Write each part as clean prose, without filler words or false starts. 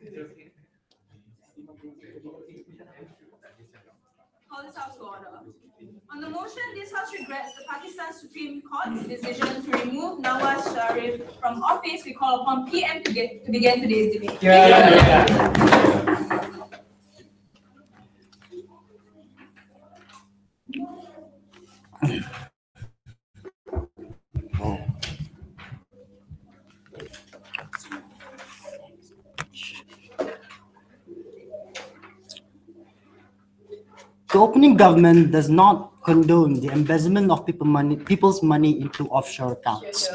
Call this House to order. On the motion, this House regrets the Pakistan Supreme Court's decision to remove Nawaz Sharif from office. We call upon PM to begin today's debate. The opening government does not condone the embezzlement of people's money into offshore accounts.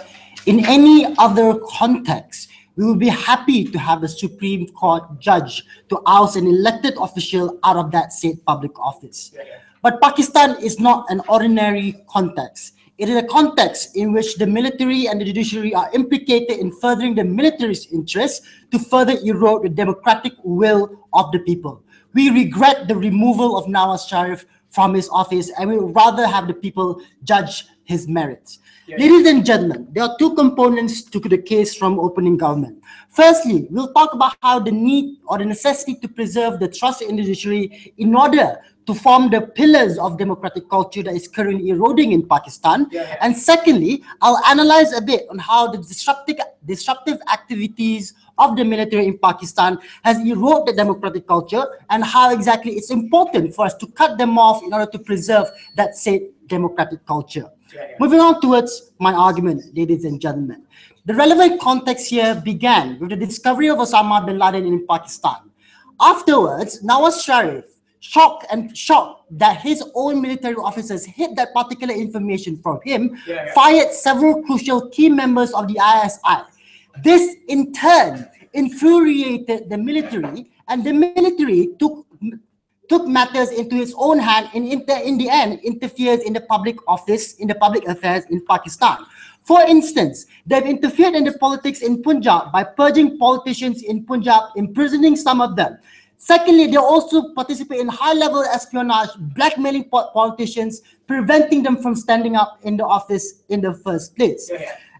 In any other context, we would be happy to have a Supreme Court judge to oust an elected official out of that said public office. But Pakistan is not an ordinary context. It is a context in which the military and the judiciary are implicated in furthering the military's interests to further erode the democratic will of the people. We regret the removal of Nawaz Sharif from his office, and we would rather have the people judge his merits. Ladies and gentlemen, there are two components to the case from opening government. Firstly, we'll talk about how the need or the necessity to preserve the trust in the judiciary in order to form the pillars of democratic culture that is currently eroding in Pakistan. And secondly, I'll analyze a bit on how the disruptive activities of the military in Pakistan has eroded the democratic culture and how exactly it's important for us to cut them off in order to preserve that said democratic culture. Moving on towards my argument, ladies and gentlemen. The relevant context here began with the discovery of Osama bin Laden in Pakistan. Afterwards, Nawaz Sharif, shocked that his own military officers hid that particular information from him, fired several crucial key members of the ISI. This in turn infuriated the military, and the military took matters into its own hand and in the end interferes in the public affairs in Pakistan. For instance, they've interfered in the politics in Punjab by purging politicians in Punjab, imprisoning some of them. Secondly, they also participate in high-level espionage, blackmailing politicians, preventing them from standing up in the office in the first place.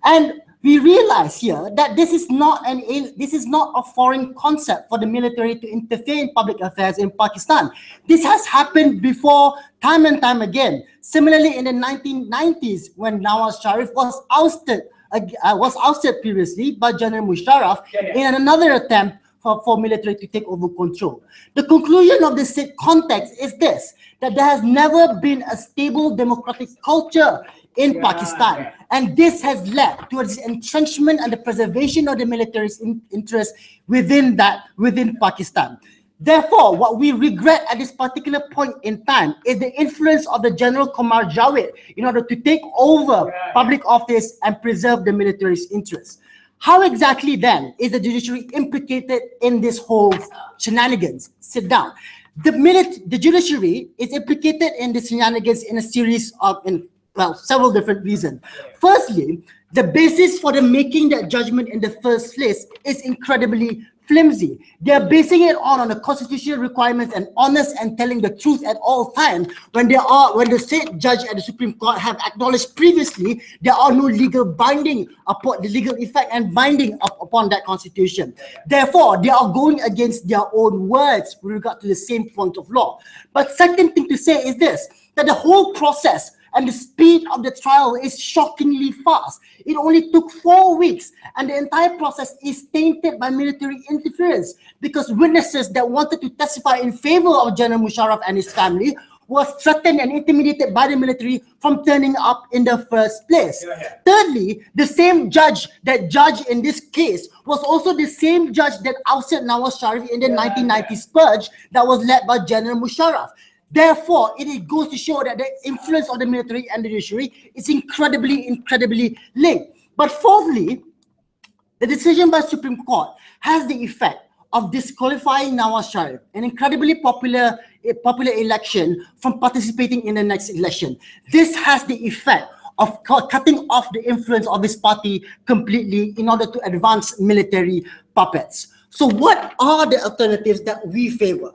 And we realize here that this is not a foreign concept for the military to interfere in public affairs in Pakistan. This has happened before, time and time again. Similarly, in the 1990s, when Nawaz Sharif was ousted previously by General Musharraf in another attempt for military to take over control. The conclusion of this context is this: that there has never been a stable democratic culture in Pakistan, and this has led to its entrenchment and the preservation of the military's interest within Pakistan. Therefore, what we regret at this particular point in time is the influence of the General Qamar Javed in order to take over public office and preserve the military's interests. How exactly then is the judiciary implicated in this whole shenanigans? Sit down. The judiciary is implicated in the shenanigans in a series of several different reasons. Firstly, the basis for them making that judgment in the first place is incredibly flimsy. They are basing it on the constitutional requirements and honest and telling the truth at all times. When the state judge at the Supreme Court have acknowledged previously there are no legal binding upon the legal effect and binding upon that constitution. Therefore, they are going against their own words with regard to the same point of law. But second thing to say is this: that the whole process and the speed of the trial is shockingly fast. It only took 4 weeks, and the entire process is tainted by military interference because witnesses that wanted to testify in favor of General Musharraf and his family was threatened and intimidated by the military from turning up in the first place. Thirdly, the same judge that judged in this case was also the same judge that ousted Nawaz Sharif in the 1990s purge that was led by General Musharraf. Therefore, it goes to show that the influence of the military and the judiciary is incredibly linked. But fourthly, the decision by Supreme Court has the effect of disqualifying Nawaz Sharif, an incredibly popular election, from participating in the next election. This has the effect of cutting off the influence of his party completely in order to advance military puppets. So what are the alternatives that we favor?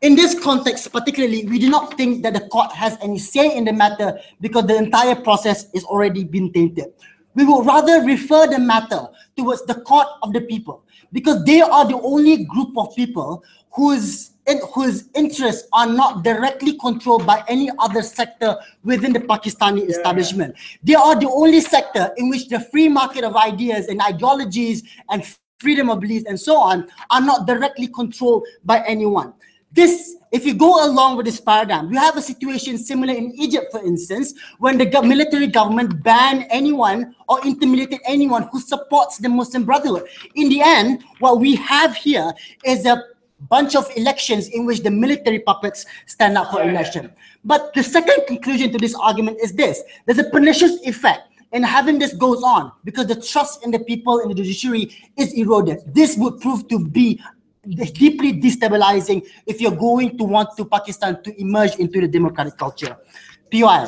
In this context, particularly, we do not think that the court has any say in the matter because the entire process is already been tainted. We would rather refer the matter towards the court of the people, because they are the only group of people whose interests are not directly controlled by any other sector within the Pakistani establishment. They are the only sector in which the free market of ideas and ideologies and freedom of belief and so on are not directly controlled by anyone. This, if you go along with this paradigm, you have a situation similar in Egypt, for instance, when the military government banned anyone or intimidated anyone who supports the Muslim Brotherhood. In the end, what we have here is a bunch of elections in which the military puppets stand up for election. But the second conclusion to this argument is this: there's a pernicious effect in having this goes on because the trust in the people in the judiciary is eroded. This would prove to be deeply destabilizing if you're going to want to Pakistan to emerge into the democratic culture. POI.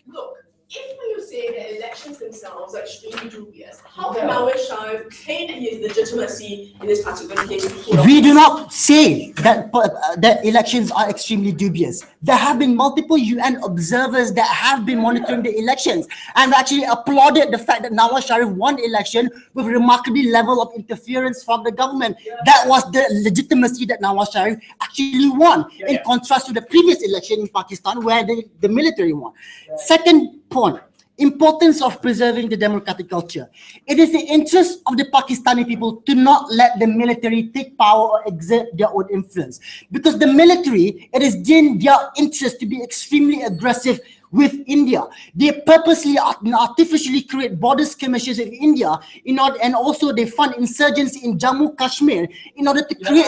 Look, if when you say the elections themselves are extremely dubious, how can Nawaz Sharif claim that he has legitimacy in this particular case? We do not say that that elections are extremely dubious. There have been multiple UN observers that have been monitoring the elections and actually applauded the fact that Nawaz Sharif won the election with a remarkably level of interference from the government. That was the legitimacy that Nawaz Sharif actually won, in contrast to the previous election in Pakistan where the military won. Second point, importance of preserving the democratic culture. It is the interest of the Pakistani people to not let the military take power or exert their own influence. Because the military, it is in their interest to be extremely aggressive with India. They purposely and artificially create border skirmishes with India and also they fund insurgency in Jammu Kashmir in order to create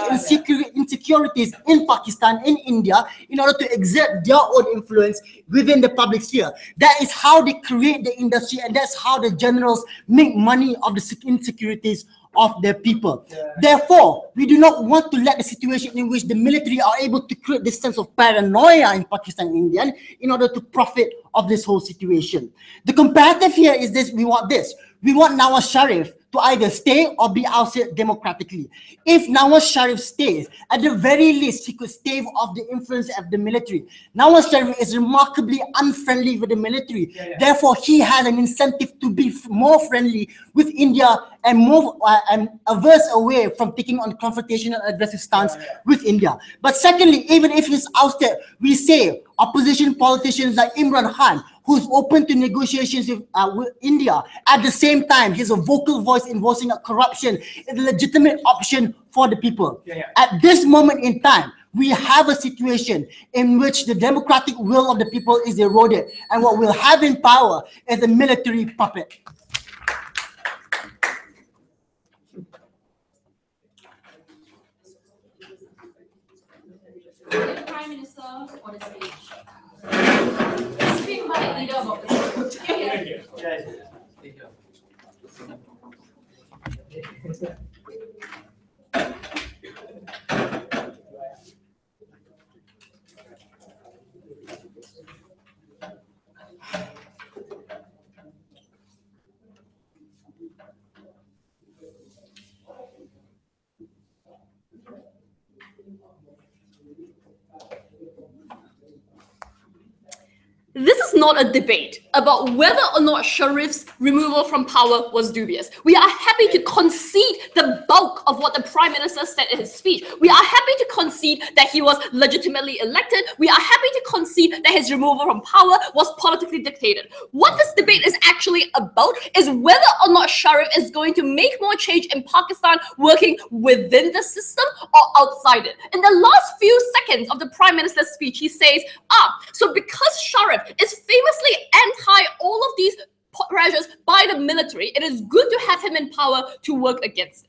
insecurities in Pakistan, in India, in order to exert their own influence within the public sphere. That is how they create the industry, and that's how the generals make money of the insecurities of their people. Therefore, we do not want to let the situation in which the military are able to create this sense of paranoia in Pakistan and India in order to profit of this whole situation. The comparative here is this: we want this. We want Nawaz Sharif to either stay or be ousted democratically. If Nawaz Sharif stays, at the very least, he could stave off the influence of the military. Nawaz Sharif is remarkably unfriendly with the military. Therefore, he has an incentive to be more friendly with India and more and averse away from taking on confrontational aggressive stance with India. But secondly, even if he's ousted, we say opposition politicians like Imran Khan, who's open to negotiations with India. At the same time, he's a vocal voice in voicing out corruption. It's a legitimate option for the people. At this moment in time, we have a situation in which the democratic will of the people is eroded, and what we'll have in power is a military puppet. The Prime Minister for the stage. Speak by leader of opposition. This is not a debate about whether or not Sharif's removal from power was dubious. We are happy to concede the bulk of what the Prime Minister said in his speech. We are happy to concede that he was legitimately elected. We are happy to concede that his removal from power was politically dictated. What this debate is actually about is whether or not Sharif is going to make more change in Pakistan working within the system or outside it. In the last few seconds of the Prime Minister's speech, he says, so because Sharif is famously anti all of these pressures by the military, it is good to have him in power to work against it.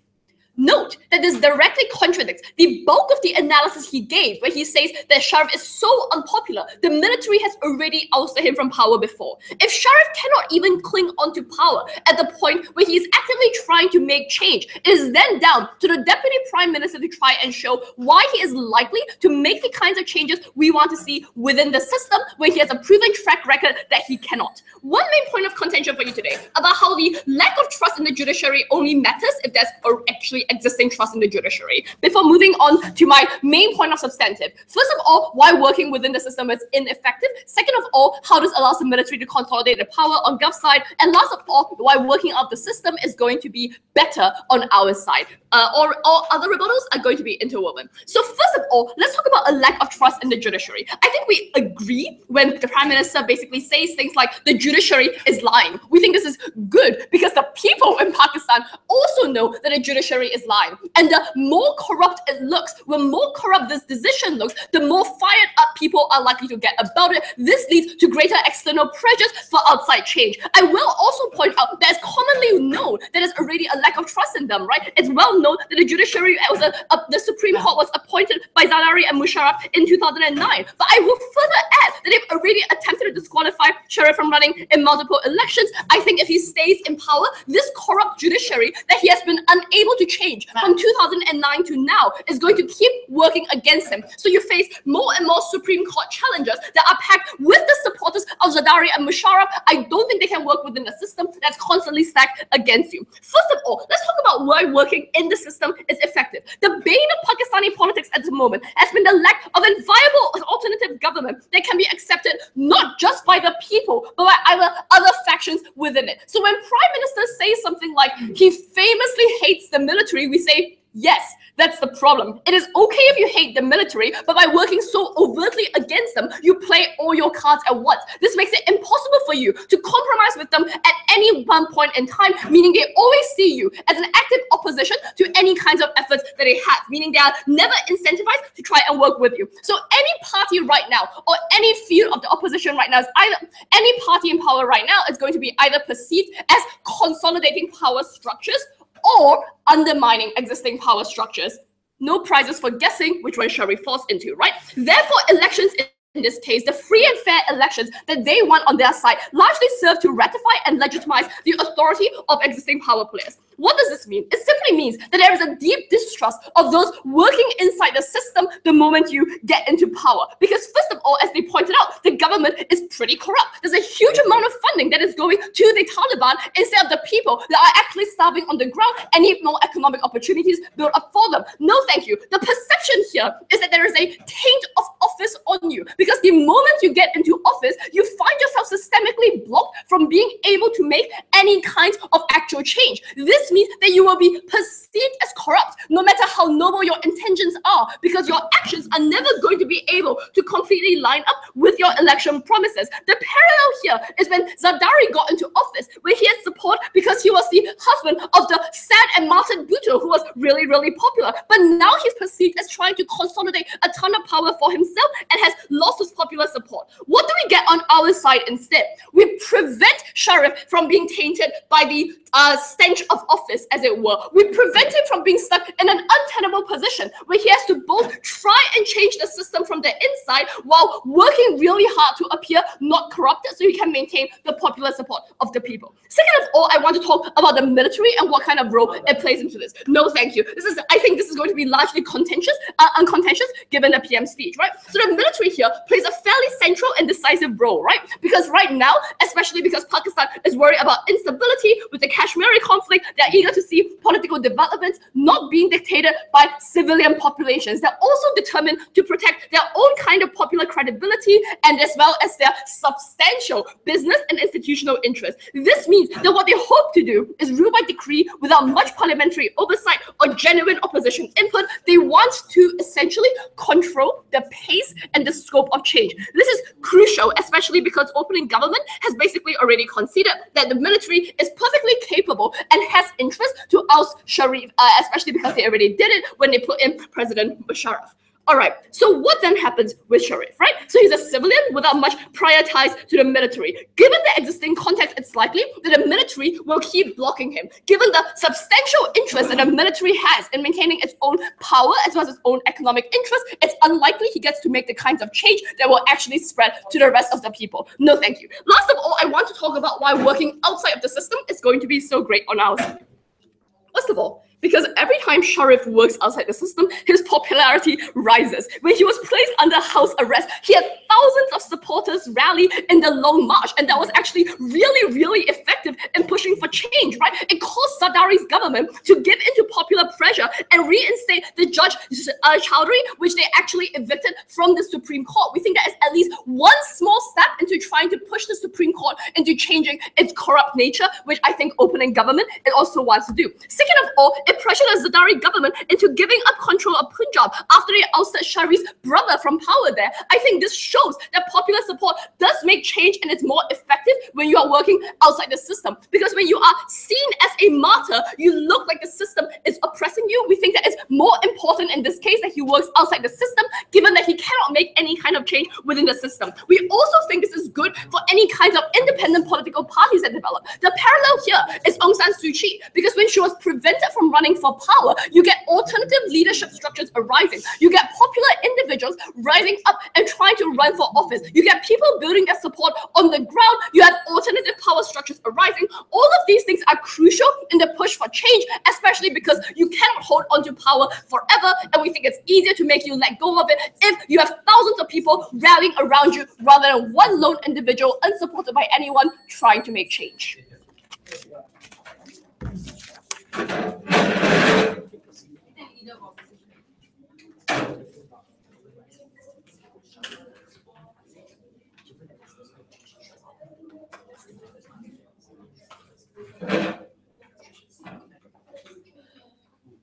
Note that this directly contradicts the bulk of the analysis he gave, where he says that Sharif is so unpopular, the military has already ousted him from power before. If Sharif cannot even cling on to power at the point where he is actively trying to make change, it is then down to the Deputy Prime Minister to try and show why he is likely to make the kinds of changes we want to see within the system, where he has a proven track record that he cannot. One main point of contention for you today about how the lack of trust in the judiciary only matters if there's actually the existing trust in the judiciary. Before moving on to my main point of substantive, first of all, why working within the system is ineffective. Second of all, how this allows the military to consolidate the power on gov side. And last of all, why working out the system is going to be better on our side. Or other rebuttals are going to be interwoven. So first of all, let's talk about a lack of trust in the judiciary. I think we agree when the Prime Minister basically says things like the judiciary is lying. We think this is good because the people in Pakistan also know that the judiciary is lying. And the more corrupt it looks, when more corrupt this decision looks, the more fired up people are likely to get about it. This leads to greater external pressures for outside change. I will also point out that it's commonly known that there's already a lack of trust in them, right? It's well known that the judiciary, the Supreme Court was appointed by Zardari and Musharraf in 2009. But I will further add that they've already attempted to disqualify Sharif from running in multiple elections. I think if he stays in power, this corrupt judiciary that he has been unable to change from 2009 to now is going to keep working against him. So you face more and more Supreme Court challengers that are packed with the supporters of Zardari and Musharraf. I don't think they can work within a system that's constantly stacked against you. First of all, let's talk about why working in the system is effective. The bane of Pakistani politics at the moment has been the lack of a viable alternative government that can be accepted not just by the people, but by other factions within it. So when Prime Minister says something like he famously hates the military, we say, yes, that's the problem. It is okay if you hate the military, but by working so overtly against them, you play all your cards at once. This makes it impossible for you to compromise with them at any one point in time, meaning they always see you as an active opposition to any kinds of efforts that they have, meaning they are never incentivized to try and work with you. So any party right now, or any field of the opposition right now, is either any party in power right now is going to be either perceived as consolidating power structures or undermining existing power structures. No prizes for guessing which one Sharif falls into, right? Therefore, elections in this case, the free and fair elections that they want on their side largely serve to ratify and legitimize the authority of existing power players. What does this mean? It simply means that there is a deep distrust of those working inside the system the moment you get into power. Because first of all, as they pointed out, the government is pretty corrupt. There's a huge amount of funding that is going to the Taliban instead of the people that are actually starving on the ground and need more economic opportunities built up for them. No, thank you. The perception here is that there is a taint of office on you, because the moment you get into office, you find yourself systemically blocked from being able to make any kinds of actual change. This means that you will be perceived as corrupt, no matter how noble your intentions are, because your actions are never going to be able to completely line up with your election promises. The parallel here is when Zardari got into office, where he had support because he was the husband of the sad and martyred Bhutto, who was really, really popular. But now he's perceived as trying to consolidate a ton of power for himself and has lost his popular support. What do we get on our side instead? We prevent Sharif from being tainted by the stench of office, as it were. We prevent him from being stuck in an untenable position where he has to both try and change the system from the inside while working really hard to appear not corrupted so he can maintain the popular support of the people. Second of all, I want to talk about the military and what kind of role it plays into this. No, thank you. I think this is going to be largely uncontentious given the PM speech, right? So the military here plays a fairly central and decisive role, right? Because right now, especially because Pakistan is worried about instability with the Kashmiri conflict, they're eager to see political developments not being dictated by civilian populations. They're also determined to protect their own kind of popular credibility and as well as their substantial business and institutional interests. This means that what they hope to do is rule by decree without much parliamentary oversight or genuine opposition input. They want to essentially control the pace and the scope of change. This is crucial, especially because opening government has basically already conceded that the military is perfectly capable and has interest to oust Sharif, especially because they already did it when they put in President Musharraf. All right, so what then happens with Sharif, right? So he's a civilian without much prior ties to the military. Given the existing context, it's likely that the military will keep blocking him. Given the substantial interest that the military has in maintaining its own power as well as its own economic interest, it's unlikely he gets to make the kinds of change that will actually spread to the rest of the people. No, thank you. Last of all, I want to talk about why working outside of the system is going to be so great on our side. First of all, because every time Sharif works outside the system, his popularity rises. When he was placed under house arrest, he had thousands of supporters rally in the Long March, and that was actually really, really effective in pushing for change, right? It caused Zardari's government to give into popular pressure and reinstate the judge Chowdhury, which they actually evicted from the Supreme Court. We think that is at least one small step into trying to push the Supreme Court into changing its corrupt nature, which I think opening government it also wants to do. Second of all, it pressured the Zardari government into giving up control of Punjab after they ousted Sharif's brother from power there. I think this shows that popular support does make change, and it's more effective when you are working outside the system. Because when you are seen as a martyr, you look like the system is oppressing you. We think that it's more important in this case that he works outside the system, given that he cannot make any kind of change within the system. We also think this is good for any kinds of independent political parties that develop. The parallel here is Aung San Suu Kyi, because when she was prevented from running for power, you get alternative leadership structures arising. You get popular individuals rising up and trying to run for office. You get people building their support on the ground. You have alternative power structures arising. All of these things are crucial in the push for change, especially because you cannot hold onto power forever, and we think it's easier to make you let go of it if you have thousands of people rallying around you rather than one lone individual unsupported by anyone trying to make change.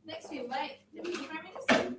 Next we invite Deputy Prime Minister.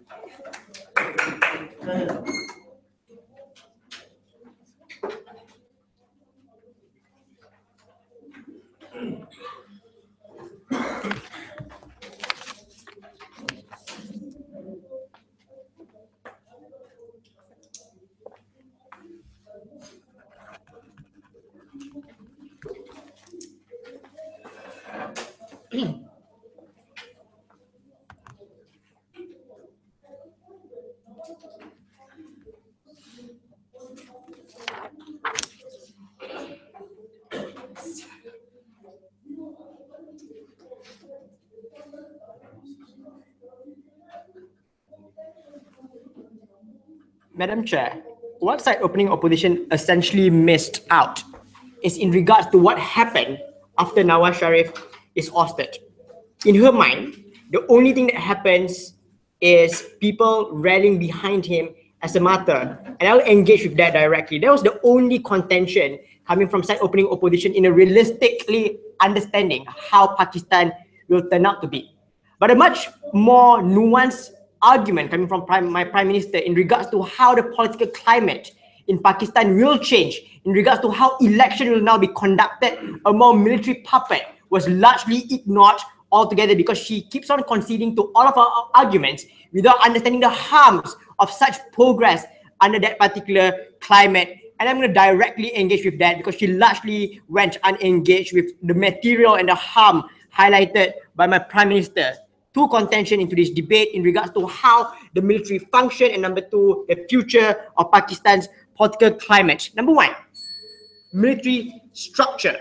Madam Chair, what side opening opposition essentially missed out is in regards to what happened after Nawaz Sharif is ousted. In her mind, the only thing that happens is people rallying behind him as a martyr, and I'll engage with that directly. That was the only contention coming from side opening opposition in a realistically understanding how Pakistan will turn out to be. But a much more nuanced argument coming from my Prime Minister in regards to how the political climate in Pakistan will change, in regards to how election will now be conducted, a more military puppet was largely ignored altogether, because she keeps on conceding to all of our arguments without understanding the harms of such progress under that particular climate. And I'm going to directly engage with that, because she largely went unengaged with the material and the harm highlighted by my Prime Minister. Two contention into this debate in regards to how the military function, and number two, the future of Pakistan's political climate. Number one, military structure.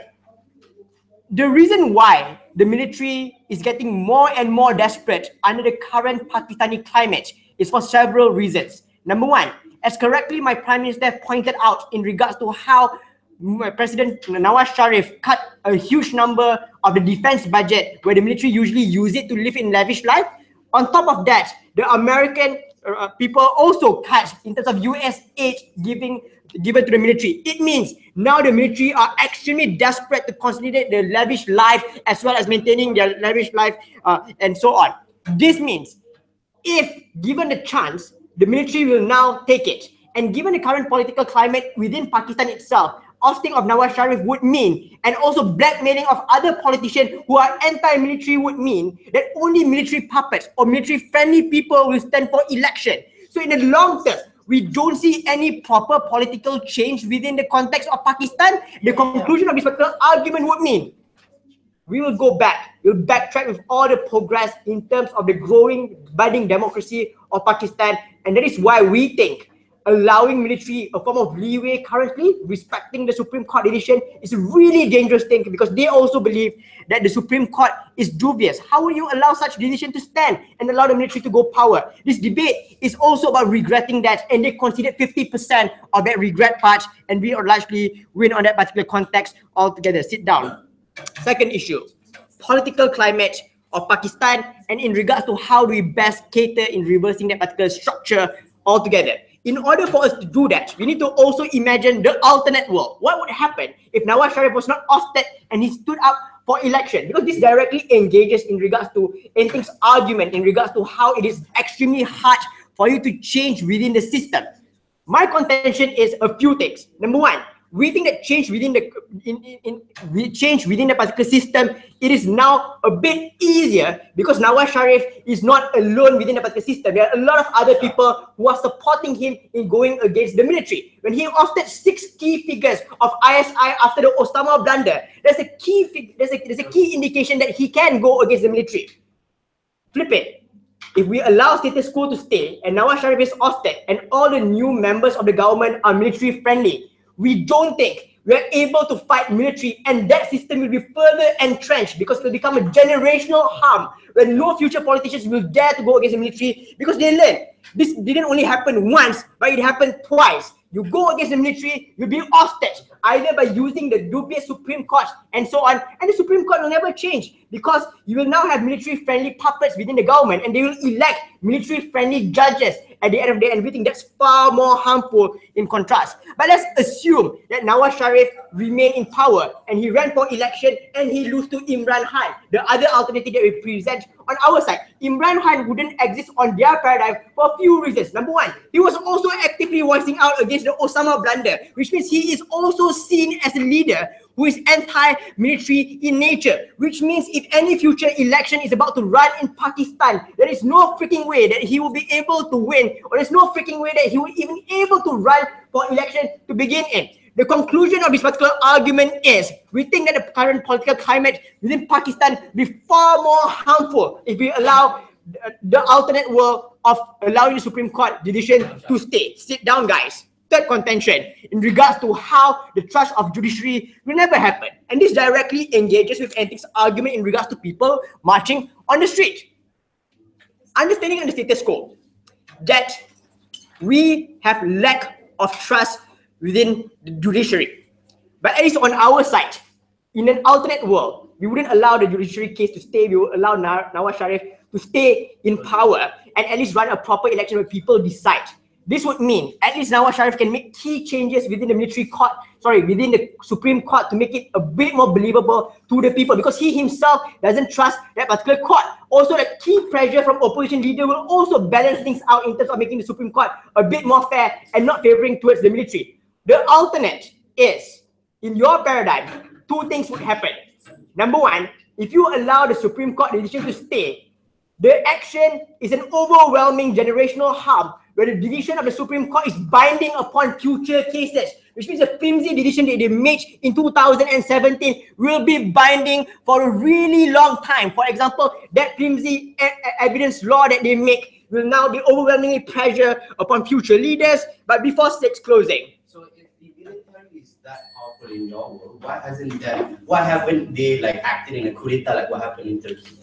The reason why the military is getting more and more desperate under the current Pakistani climate is for several reasons. Number one, as correctly my Prime Minister pointed out in regards to how President Nawaz Sharif cut a huge number of the defense budget, where the military usually use it to live in lavish life. On top of that, the American people also cut in terms of US aid given to the military. It means now the military are extremely desperate to consolidate their lavish life as well as maintaining their lavish life and so on. This means if given the chance, the military will now take it. And given the current political climate within Pakistan itself, ousting of Nawaz Sharif would mean, and also blackmailing of other politicians who are anti-military would mean, that only military puppets or military-friendly people will stand for election. So in the long term, we don't see any proper political change within the context of Pakistan. The conclusion of this particular argument would mean we will go back, we'll backtrack with all the progress in terms of the growing, budding democracy of Pakistan. And that is why we think allowing military a form of leeway currently, respecting the Supreme Court decision, is a really dangerous thing because they also believe that the Supreme Court is dubious. How will you allow such decision to stand and allow the military to go power? This debate is also about regretting that, and they conceded 50% of that regret part, and we are largely win on that particular context altogether. Sit down. Second issue, political climate of Pakistan, and in regards to how do we best cater in reversing that particular structure altogether. In order for us to do that, we need to also imagine the alternate world. What would happen if Nawaz Sharif was not ousted and he stood up for election? Because this directly engages in regards to anything's argument, in regards to how it is extremely hard for you to change within the system. My contention is a few things. Number one, we think that change within the particular system, it is now a bit easier because Nawaz Sharif is not alone within the particular system. There are a lot of other people who are supporting him in going against the military. When he ousted 6 key figures of ISI after the Osama blunder, there's a key indication that he can go against the military. Flip it. If we allow status quo to stay and Nawaz Sharif is ousted and all the new members of the government are military friendly, we don't think we are able to fight military, and that system will be further entrenched because it will become a generational harm when no future politicians will dare to go against the military because they learn this didn't only happen once, but it happened twice. You go against the military, you'll be ousted either by using the dubious Supreme Court and so on, and the Supreme Court will never change because you will now have military-friendly puppets within the government and they will elect military-friendly judges at the end of the day, and we think that's far more harmful in contrast. But let's assume that Nawaz Sharif remained in power and he ran for election and he lose to Imran Khan, the other alternative that we present on our side. Imran Khan wouldn't exist on their paradigm for a few reasons. Number one, he was also actively voicing out against the Osama blunder, which means he is also seen as a leader who is anti-military in nature, which means if any future election is about to run in Pakistan, there is no freaking way that he will be able to win, or there's no freaking way that he will even able to run for election to begin in. The conclusion of this particular argument is, we think that the current political climate within Pakistan will be far more harmful if we allow the alternate world of allowing the Supreme Court decision to stay. Sit down, guys. Third contention, in regards to how the trust of judiciary will never happen. And this directly engages with ethics argument in regards to people marching on the street. Understanding on the status quo, that we have lack of trust within the judiciary. But at least on our side, in an alternate world, we wouldn't allow the judiciary case to stay. We would allow Nawaz Sharif to stay in power and at least run a proper election where people decide. This would mean at least Nawaz Sharif can make key changes within the within the Supreme Court to make it a bit more believable to the people because he himself doesn't trust that particular court. Also, the key pressure from opposition leader will also balance things out in terms of making the Supreme Court a bit more fair and not favoring towards the military. The alternate is, in your paradigm, 2 things would happen. Number one, if you allow the Supreme Court decision to stay, the action is an overwhelming generational harm where the decision of the Supreme Court is binding upon future cases, which means the flimsy decision that they made in 2017 will be binding for a really long time. For example, that flimsy evidence law that they make will now be overwhelmingly pressure upon future leaders. But before stage closing. So if the military is that powerful in your world, why haven't they acted in a coup d'etat like what happened in Turkey?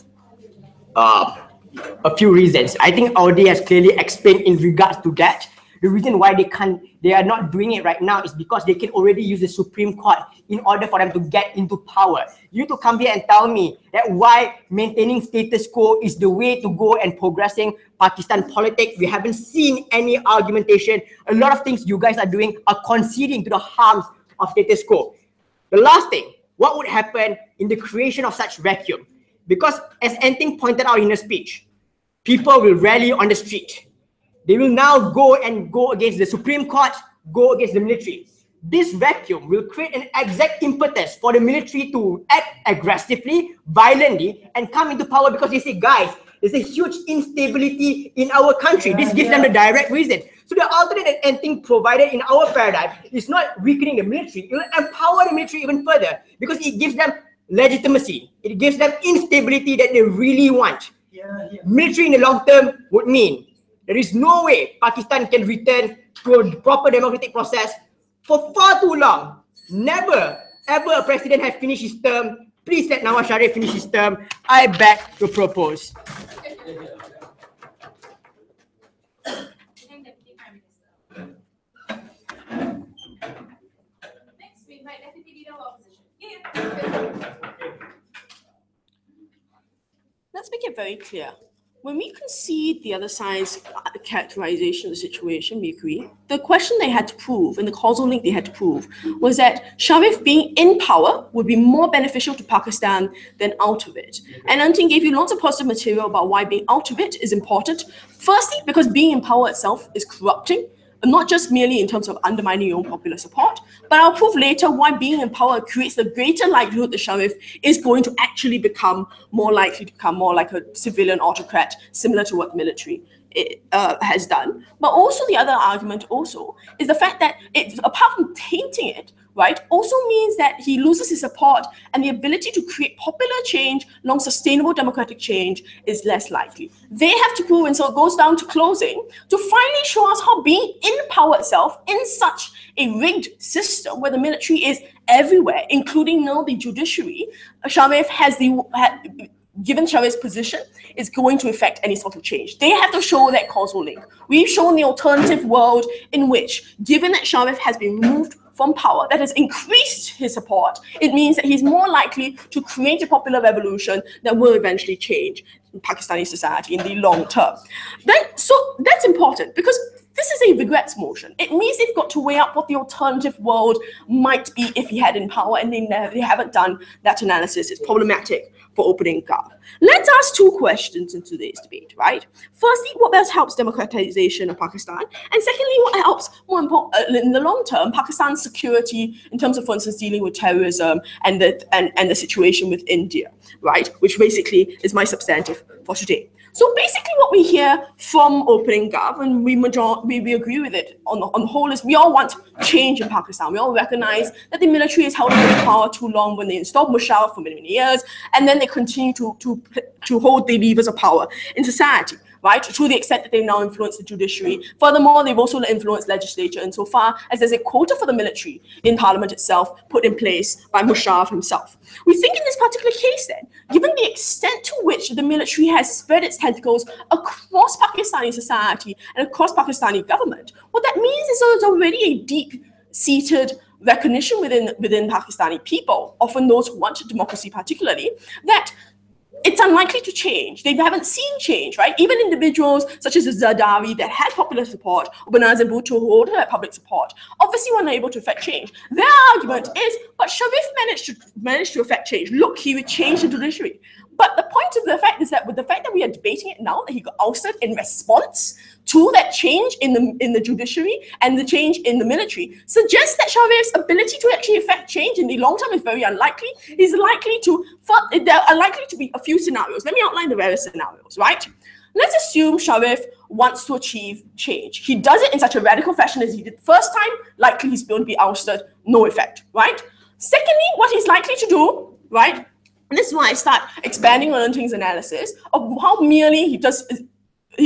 A few reasons. I think Audi has clearly explained in regards to that. The reason why they are not doing it right now is because they can already use the Supreme Court in order for them to get into power. You need to come here and tell me that why maintaining status quo is the way to go and progressing Pakistan politics. We haven't seen any argumentation. A lot of things you guys are doing are conceding to the harms of status quo. The last thing, what would happen in the creation of such vacuum? Because as Enting pointed out in her speech, people will rally on the street. They will now go against the Supreme Court, go against the military. This vacuum will create an exact impetus for the military to act aggressively, violently, and come into power because they say, guys, there's a huge instability in our country. This gives them the direct reason. So the alternate that Enting provided in our paradigm is not weakening the military. It will empower the military even further because it gives them legitimacy. It gives them instability that they really want. Military in the long term would mean there is no way Pakistan can return to a proper democratic process for far too long. Never, ever a president has finished his term. Please let Nawaz Sharif finish his term. I beg to propose. Next, we invite Deputy Leader of Opposition. Yeah. Let's make it very clear. When we concede the other side's characterization of the situation, we agree. The question they had to prove, and the causal link they had to prove, was that Sharif being in power would be more beneficial to Pakistan than out of it. And Antin gave you lots of positive material about why being out of it is important. Firstly, because being in power itself is corrupting, not just merely in terms of undermining your own popular support, but I'll prove later why being in power creates the greater likelihood that Sharif is going to actually become more likely to become more like a civilian autocrat, similar to what the military has done. But also the other argument also is the fact that it, apart from tainting it, right, also means that he loses his support and the ability to create popular change, long sustainable democratic change is less likely. They have to prove, and so it goes down to closing, to finally show us how being in power itself, in such a rigged system where the military is everywhere, including now the judiciary, Sharif has given Sharif's position, is going to affect any sort of change. They have to show that causal link. We've shown the alternative world in which, given that Sharif has been removed from power, that has increased his support, it means that he's more likely to create a popular revolution that will eventually change Pakistani society in the long term. So that's important because this is a regrets motion. It means they've got to weigh up what the alternative world might be if he had in power, and they haven't done that analysis. It's problematic for opening gov. Let's ask two questions in today's debate, right? Firstly, what best helps democratization of Pakistan? And secondly, what helps, more important, in the long term, Pakistan's security in terms of, for instance, dealing with terrorism and the situation with India, right? Which basically is my substantive for today. So basically what we hear from opening gov, and we agree with it on the whole, is we all want change in Pakistan. We all recognize that the military has held on to power too long when they installed Musharraf for many, many years, and then they continue to hold the levers of power in society, right? To the extent that they've now influenced the judiciary. Furthermore, they've also influenced legislature insofar as there's a quota for the military in parliament itself put in place by Musharraf himself. We think in this particular case then, given the extent to which the military has spread its tentacles across Pakistani society and across Pakistani government, what that means is there's already a deep-seated recognition within Pakistani people, often those who want democracy particularly, that it's unlikely to change. They haven't seen change, right? Even individuals such as Zardawi that had popular support, or Benazir Bhutto who also had public support, obviously were not able to affect change. Their argument is, but Sharif managed to affect change. Look, he would change the judiciary. But the point of the fact is that with the fact that we are debating it now, that he got ousted in response to that change in the judiciary and the change in the military, suggests that Sharif's ability to actually affect change in the long term is very unlikely. There are likely to be a few scenarios. Let me outline the various scenarios, right? Let's assume Sharif wants to achieve change. He does it in such a radical fashion as he did the first time, likely he's going to be ousted, no effect, right? Secondly, what he's likely to do, right? And this is why I start expanding on Thing's analysis of how merely he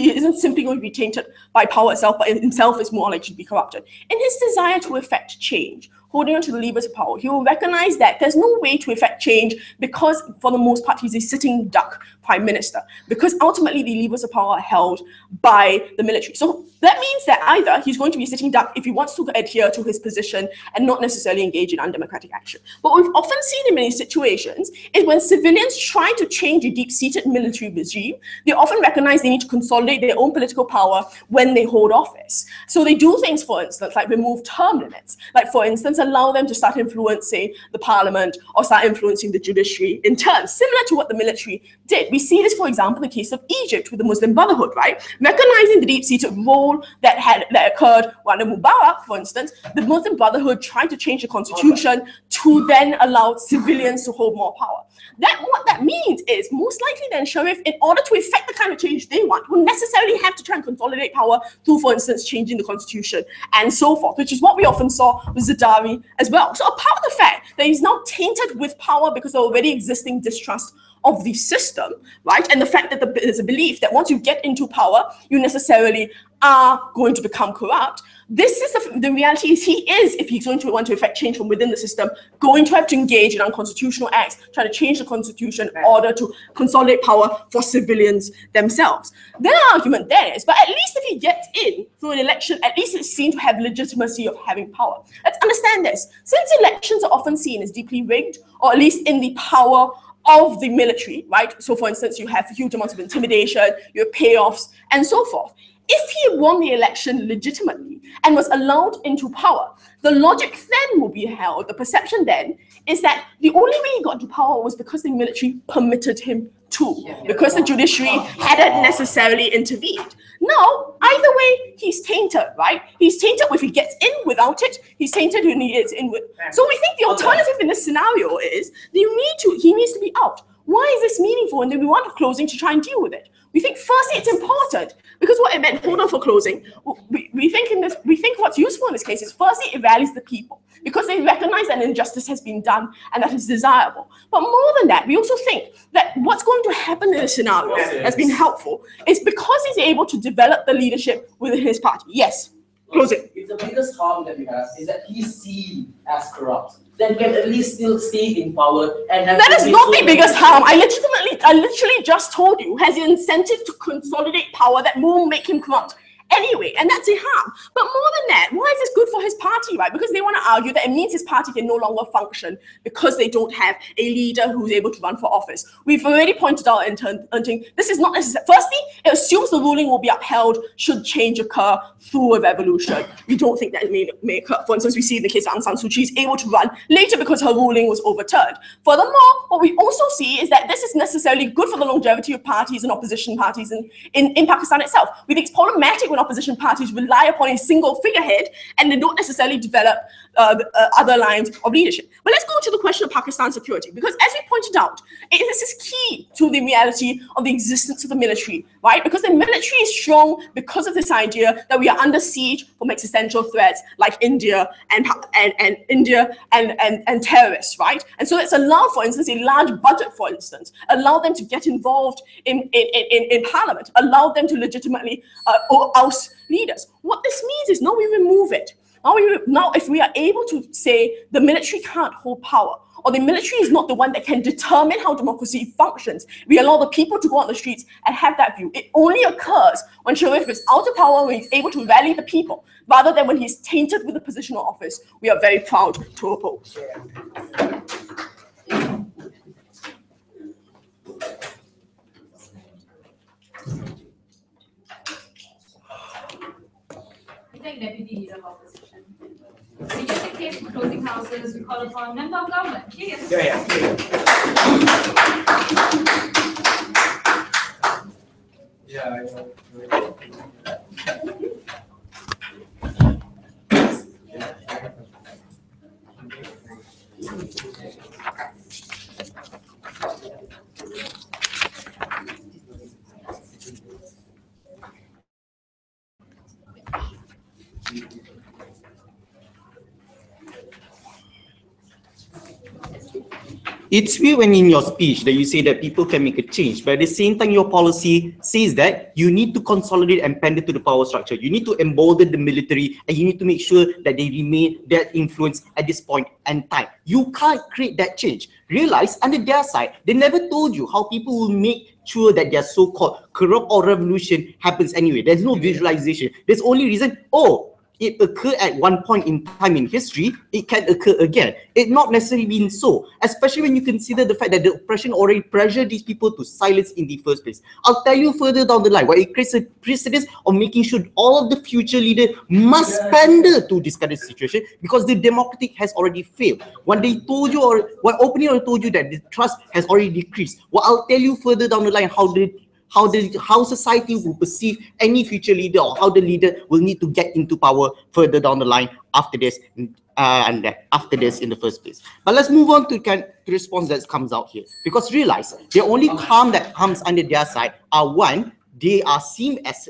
isn't simply going to be tainted by power itself, but himself is more likely to be corrupted. In his desire to effect change, holding on to the levers of power, he will recognize that there's no way to effect change because, for the most part, he's a sitting duck prime minister, because ultimately the levers of power are held by the military. So that means that either he's going to be a sitting duck if he wants to adhere to his position and not necessarily engage in undemocratic action. What we've often seen in many situations is when civilians try to change a deep-seated military regime, they often recognize they need to consolidate their own political power when they hold office. So they do things, for instance, like remove term limits, like for instance, allow them to start influencing the parliament or start influencing the judiciary in turn, similar to what the military did. We see this, for example, in the case of Egypt with the Muslim Brotherhood, right? Recognizing the deep-seated role that occurred under Mubarak, for instance, the Muslim Brotherhood tried to change the constitution to then allow civilians to hold more power. What that means is, most likely then, Sharif, in order to effect the kind of change they want, will necessarily have to try and consolidate power through, for instance, changing the constitution and so forth, which is what we often saw with Zardawi as well. So apart from the fact that he's now tainted with power because of already existing distrust of the system, right? And the fact that there's a belief that once you get into power, you necessarily are going to become corrupt. This is the reality is he is, if he's going to want to effect change from within the system, going to have to engage in unconstitutional acts, try to change the constitution in order to consolidate power for civilians themselves. Their argument there is, but at least if he gets in through an election, at least it's seen to have legitimacy of having power. Let's understand this. Since elections are often seen as deeply rigged, or at least in the power of the military, right? So for instance, you have huge amounts of intimidation, you have payoffs, and so forth. If he won the election legitimately and was allowed into power, the logic then will be held, the perception then is that the only way he got into power was because the military permitted him to, because the judiciary hadn't necessarily intervened. Now, either way, he's tainted, right? He's tainted if he gets in without it, he's tainted when he is in with. So we think the alternative in this scenario is he needs to be out. Why is this meaningful? And then we want a closing to try and deal with it. We think firstly it's important because what it meant, hold on for closing, we think what's useful in this case is firstly it rallies the people because they recognize that injustice has been done and that is desirable. But more than that, we also think that what's going to happen in this scenario has been helpful is because he's able to develop the leadership within his party. Yes, closing. If the biggest harm that we have is that he's seen as corrupt, then can at least still stay in power and have. That is not the biggest harm. I literally just told you has the incentive to consolidate power that will make him corrupt anyway, and that's a harm. But more than that, why is this good for his party, right? Because they want to argue that it means his party can no longer function because they don't have a leader who's able to run for office. We've already pointed out in this is not necessary. Firstly, it assumes the ruling will be upheld should change occur through a revolution. We don't think that it may occur. For instance, we see in the case of Aung San Suu Kyi is able to run later because her ruling was overturned. Furthermore, what we also see is that this is necessarily good for the longevity of parties and opposition parties in Pakistan itself. We think it's problematic when opposition parties rely upon a single figurehead and they don't necessarily develop other lines of leadership. But let's go to the question of Pakistan's security, because as we pointed out, this is key to the reality of the existence of the military, right? Because the military is strong because of this idea that we are under siege from existential threats like India and terrorists, right? And so it's allowed, for instance, a large budget, for instance, allow them to get involved in parliament, allow them to legitimately oust leaders. What this means is now we remove it. Now, if we are able to say the military can't hold power, or the military is not the one that can determine how democracy functions, we allow the people to go on the streets and have that view. It only occurs when Sharif is out of power, when he's able to rally the people, rather than when he's tainted with a position of office. We are very proud to oppose. Thank Deputy Leader of Opposition. We just in case for closing houses, we call upon Member of Government. Yes. It's weird when in your speech that you say that people can make a change, but at the same time, your policy says that you need to consolidate and pander to the power structure. You need to embolden the military, and you need to make sure that they remain that influence at this point in time. You can't create that change. Realize, under their side, they never told you how people will make sure that their so-called corrupt or revolution happens anyway. There's no visualization. There's only reason, it occurred at one point in time in history, it can occur again. It not necessarily been so, especially when you consider the fact that the oppression already pressured these people to silence in the first place. I'll tell you further down the line, where it creates a precedent of making sure all of the future leaders must pander to this kind of situation because the democratic has already failed. When they told you, or when openly told you that the trust has already decreased, well, I'll tell you further down the line how society will perceive any future leader, or how the leader will need to get into power further down the line after this in the first place. But let's move on to the response that comes out here, because realize the only harm that comes under their side are, one, they are seen as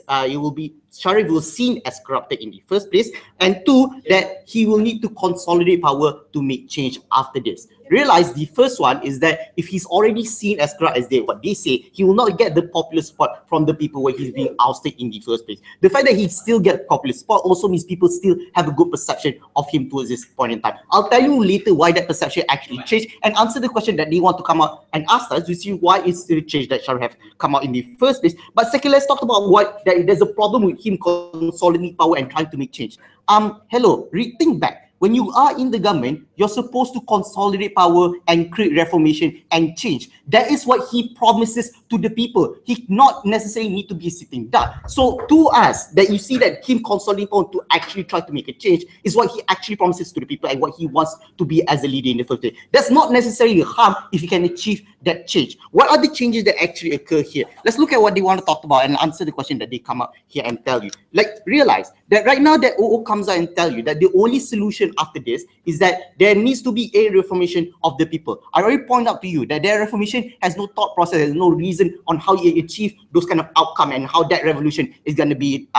Sharif will seen as corrupted in the first place, and two, that he will need to consolidate power to make change after this. realize the first one is that if he's already seen as corrupt as what they say, he will not get the popular support from the people where he's being ousted in the first place. The fact that he still gets popular support also means people still have a good perception of him towards this point in time. I'll tell you later why that perception actually changed and answer the question that they want to come out and ask us to see why it's still changed that Sharif have come out in the first place. But second, let's talk about what there's a problem with him consolidating power and trying to make change. Hello, think back. When you are in the government, you're supposed to consolidate power and create reformation and change. That is what he promises to the people. He not necessarily need to be sitting down. So to us, that you see that him consolidating power to actually try to make a change is what he actually promises to the people and what he wants to be as a leader in the first place. That's not necessarily harm if he can achieve that change. What are the changes that actually occur here? Let's look at what they want to talk about and answer the question that they come up here and tell you. Like, realize that right now that OO comes out and tell you that the only solution after this is that there needs to be a reformation of the people. I already point out to you that their reformation has no thought process, there's no reason on how you achieve those kind of outcome and how that revolution is going to be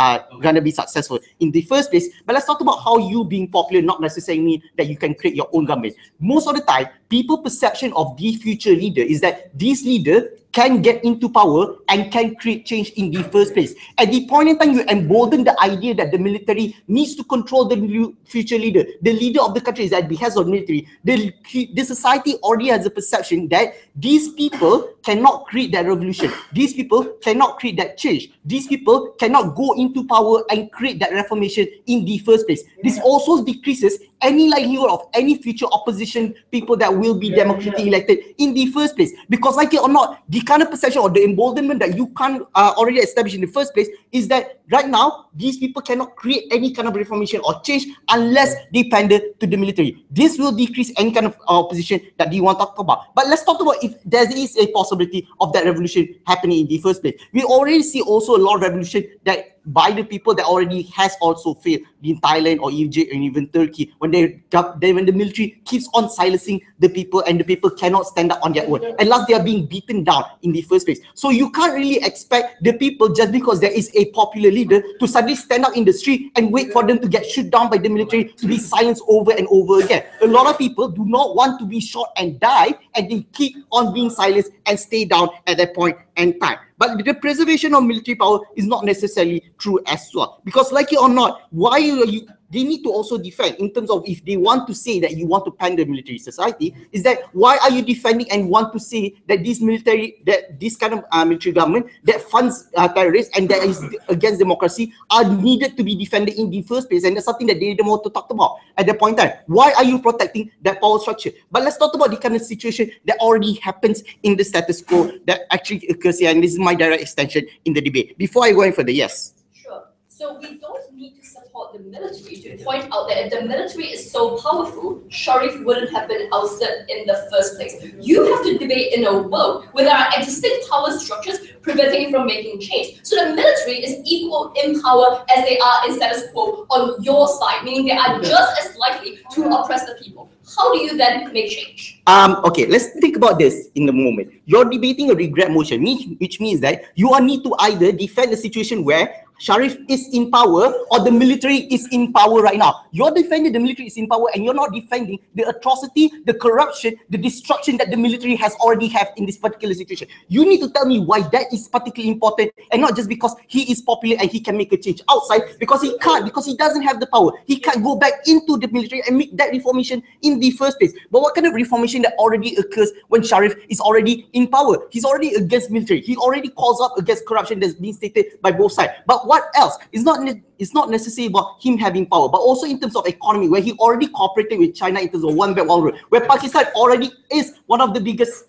successful in the first place. But let's talk about how you being popular not necessarily mean that you can create your own government. Most of the time, people's perception of the future leader is that this leader can get into power and can create change in the first place. At the point in time, you embolden the idea that the military needs to control the new future leader. The leader of the country is at the behest of the military. The society already has a perception that these people cannot create that revolution. These people cannot create that change. These people cannot go into power and create that reformation in the first place. This also decreases any likelihood of any future opposition people that will be democratically elected in the first place. Because like it or not, the kind of perception or the emboldenment that you can't already establish in the first place is that right now, these people cannot create any kind of reformation or change unless they pander to the military. This will decrease any kind of opposition that you want to talk about. But let's talk about if there is a possibility of that revolution happening in the first place. We already see also a lot of revolution that by the people that already has also failed in Thailand or Egypt and even Turkey when the military keeps on silencing the people and the people cannot stand up on their own. And last, they are being beaten down in the first place. So you can't really expect the people just because there is a popular leader to suddenly stand up in the street and wait for them to get shot down by the military to be silenced over and over again. A lot of people do not want to be shot and die and they keep on being silenced and stay down at that point and time. But the preservation of military power is not necessarily true as well. Because like it or not, why are you they need to also defend in terms of if they want to say that you want to pander military society, is that why are you defending and want to say that this military, that this kind of military government that funds terrorists and that is against democracy are needed to be defended in the first place, and that's something that they didn't want to talk about at that point in time. Why are you protecting that power structure? But let's talk about the kind of situation that already happens in the status quo that actually occurs here, and this is my direct extension in the debate. Before I go any further, yes. Sure. So we don't need to support the military to point out that if the military is so powerful, Sharif wouldn't have been ousted in the first place. You have to debate in a world where there are existing power structures preventing from making change. So the military is equal in power as they are in status quo on your side, meaning they are just as likely to oppress the people. How do you then make change? Okay, let's think about this in a moment. You're debating a regret motion, which means that you need to either defend the situation where Sharif is in power or the military is in power right now. You're defending the military is in power and you're not defending the atrocity, the corruption, the destruction that the military has already have in this particular situation. You need to tell me why that is particularly important, and not just because he is popular and he can make a change outside, because he can't, because he doesn't have the power. He can't go back into the military and make that reformation in the first place. But what kind of reformation that already occurs when Sharif is already in power? He's already against military. He already calls up against corruption that's being stated by both sides. But what else? It's not necessarily about him having power, but also in terms of economy, where he already cooperated with China in terms of One Belt One Road, where Pakistan already is one of the biggest,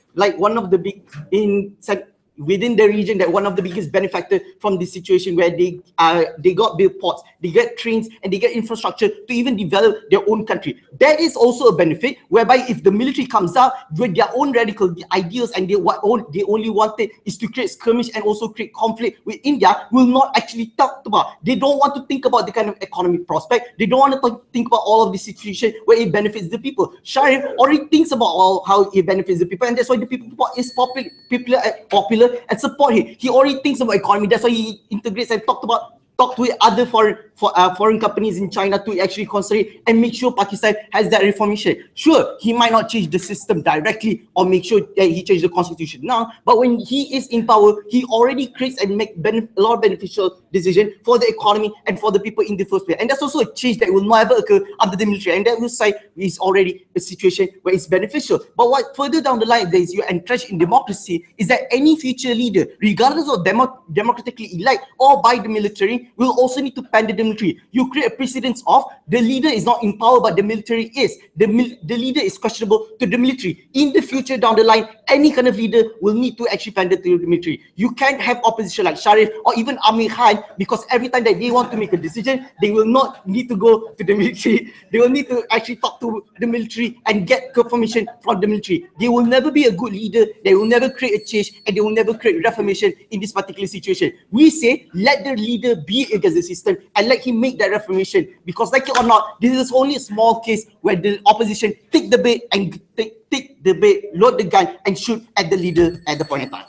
within the region, that one of the biggest benefactors from this situation, where they got built ports, they get trains, and they get infrastructure to even develop their own country. That is also a benefit, whereby if the military comes out with their own radical ideas and they only wanted is to create skirmish and also create conflict with India, will not actually talk about. They don't want to think about the kind of economic prospect. They don't want to think about all of the situation where it benefits the people. Sharif already thinks about how it benefits the people, and that's why the people is popular and support him. He already thinks about economy. That's why he integrates and talked with other foreign foreign companies in China to actually consider and make sure Pakistan has that reformation. Sure, he might not change the system directly or make sure that he changes the constitution now, but when he is in power, he already creates and make a lot of beneficial decision for the economy and for the people in the first place. And that's also a change that will never occur under the military. And that will say is already a situation where it's beneficial. But what further down the line, is you're entrenched in democracy, is that any future leader, regardless of democratically elect or by the military, will also need to pander the military. You create a precedence of the leader is not in power, but the military is. The leader is questionable to the military. In the future down the line, any kind of leader will need to actually pander to the military. You can't have opposition like Sharif or even Amir Khan, because every time that they want to make a decision, they will not need to go to the military. They will need to actually talk to the military and get confirmation from the military. They will never be a good leader. They will never create a change, and they will never create reformation in this particular situation. We say let the leader be against the system and let him make that reformation, because like it or not, this is only a small case where the opposition take the bait and take the bait, load the gun and shoot at the leader at the point in time.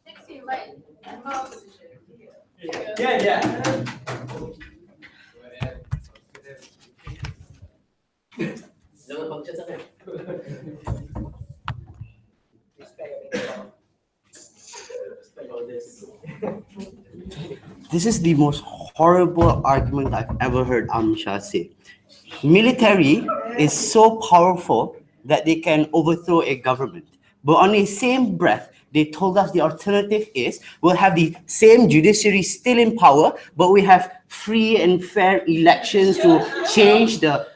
Next, we invite member opposition. This is the most horrible argument I've ever heard Amshah say. Military is so powerful that they can overthrow a government. But on the same breath, they told us the alternative is we'll have the same judiciary still in power, but we have free and fair elections to change the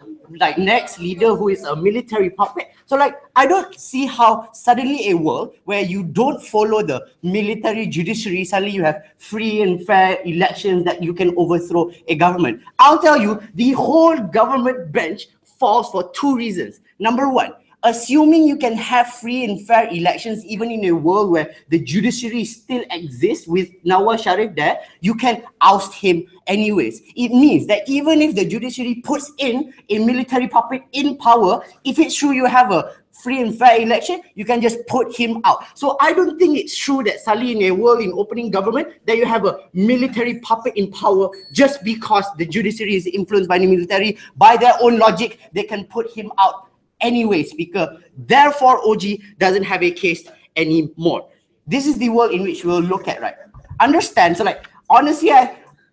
next leader who is a military puppet. So I don't see how suddenly a world where you don't follow the military judiciary, suddenly you have free and fair elections that you can overthrow a government. I'll tell you, the whole government bench falls for two reasons. Number one, assuming you can have free and fair elections even in a world where the judiciary still exists with Nawaz Sharif there, you can oust him anyways. It means that even if the judiciary puts in a military puppet in power, if it's true you have a free and fair election, you can just put him out. So I don't think it's true that suddenly in a world in opening government that you have a military puppet in power just because the judiciary is influenced by the military. By their own logic, they can put him out anyway, Speaker. Therefore, OG doesn't have a case anymore. This is the world in which we'll look at, right? Understand? So honestly,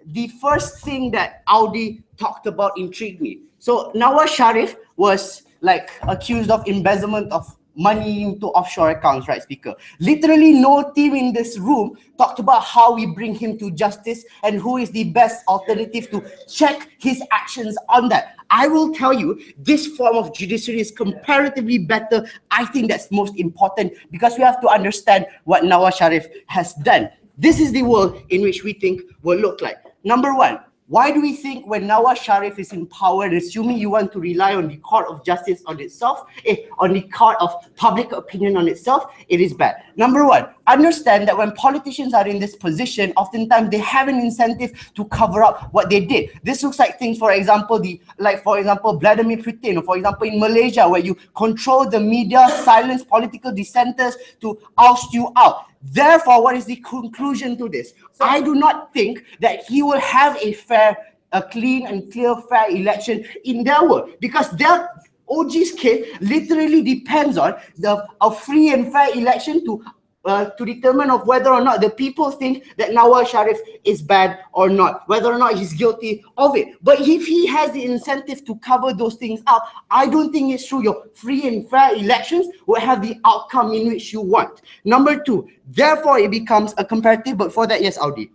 the first thing that Audi talked about intrigued me. So Nawaz Sharif was accused of embezzlement of money into offshore accounts, right, Speaker? Literally no team in this room talked about how we bring him to justice and who is the best alternative to check his actions on that. I will tell you, this form of judiciary is comparatively better. I think that's most important because we have to understand what Nawaz Sharif has done. This is the world in which we think will look like. Number one, why do we think when Nawaz Sharif is in power, assuming you want to rely on the court of justice on itself, on the court of public opinion on itself, it is bad? Number one, understand that when politicians are in this position, oftentimes they have an incentive to cover up what they did. This looks like things, for example, Vladimir Putin, or for example, in Malaysia, where you control the media, silence political dissenters to oust you out. Therefore, what is the conclusion to this? I do not think that he will have a clean and clear, fair election in their world, because their OG's case literally depends on a free and fair election to determine of whether or not the people think that Nawaz Sharif is bad or not, whether or not he's guilty of it. But if he has the incentive to cover those things up, I don't think it's true your free and fair elections will have the outcome in which you want. Number two, therefore it becomes a comparative, but for that, yes, Audi.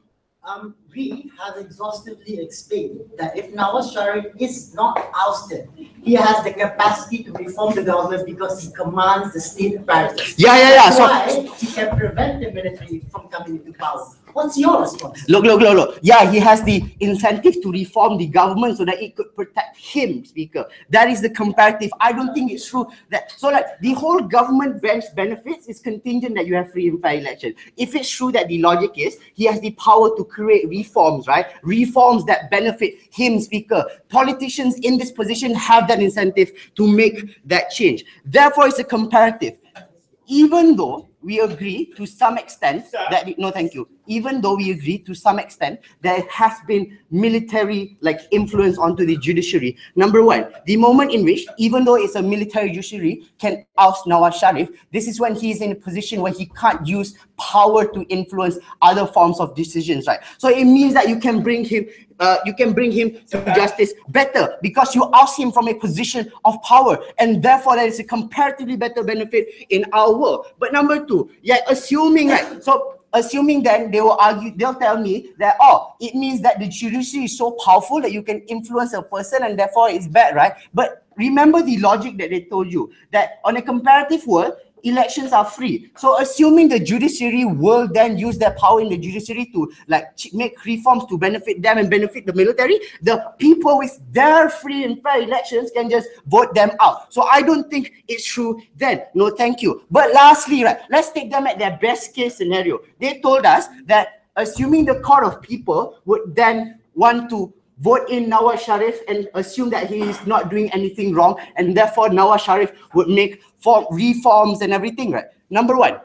we have exhaustively explained that if Nawaz Sharif is not ousted, he has the capacity to reform the government because he commands the state apparatus. Yeah. That's So why he can prevent the military from coming into power. What's your response? look. Yeah, he has the incentive to reform the government so that it could protect him, Speaker. That is the comparative. I don't think it's true that so like the whole government benefits is contingent that you have free and fair election. If it's true that the logic is he has the power to create reforms, right? Reforms that benefit him, Speaker. Politicians in this position have that incentive to make that change. Therefore, it's a comparative. Even though we agree to some extent that no, thank you. Even though we agree to some extent there has been military influence onto the judiciary. Number one, the moment in which, even though it's a military judiciary, can oust Nawaz Sharif, this is when he is in a position where he can't use power to influence other forms of decisions, right? So it means that you can bring him to justice better because you oust him from a position of power, and therefore there is a comparatively better benefit in our world. But number two, assuming then they will argue, they'll tell me that, it means that the judiciary is so powerful that you can influence a person and therefore it's bad, right? But remember the logic that they told you, that on a comparative world, elections are free. So assuming the judiciary will then use their power in the judiciary to make reforms to benefit them and benefit the military, the people with their free and fair elections can just vote them out. So I don't think it's true then. No, thank you. But lastly, right, let's take them at their best case scenario. They told us that assuming the court of people would then want to vote in Nawaz Sharif and assume that he is not doing anything wrong, and therefore Nawaz Sharif would make reforms and everything, right? Number one,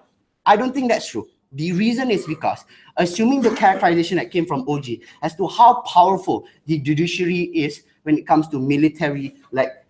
I don't think that's true. The reason is because assuming the characterization that came from OG as to how powerful the judiciary is when it comes to military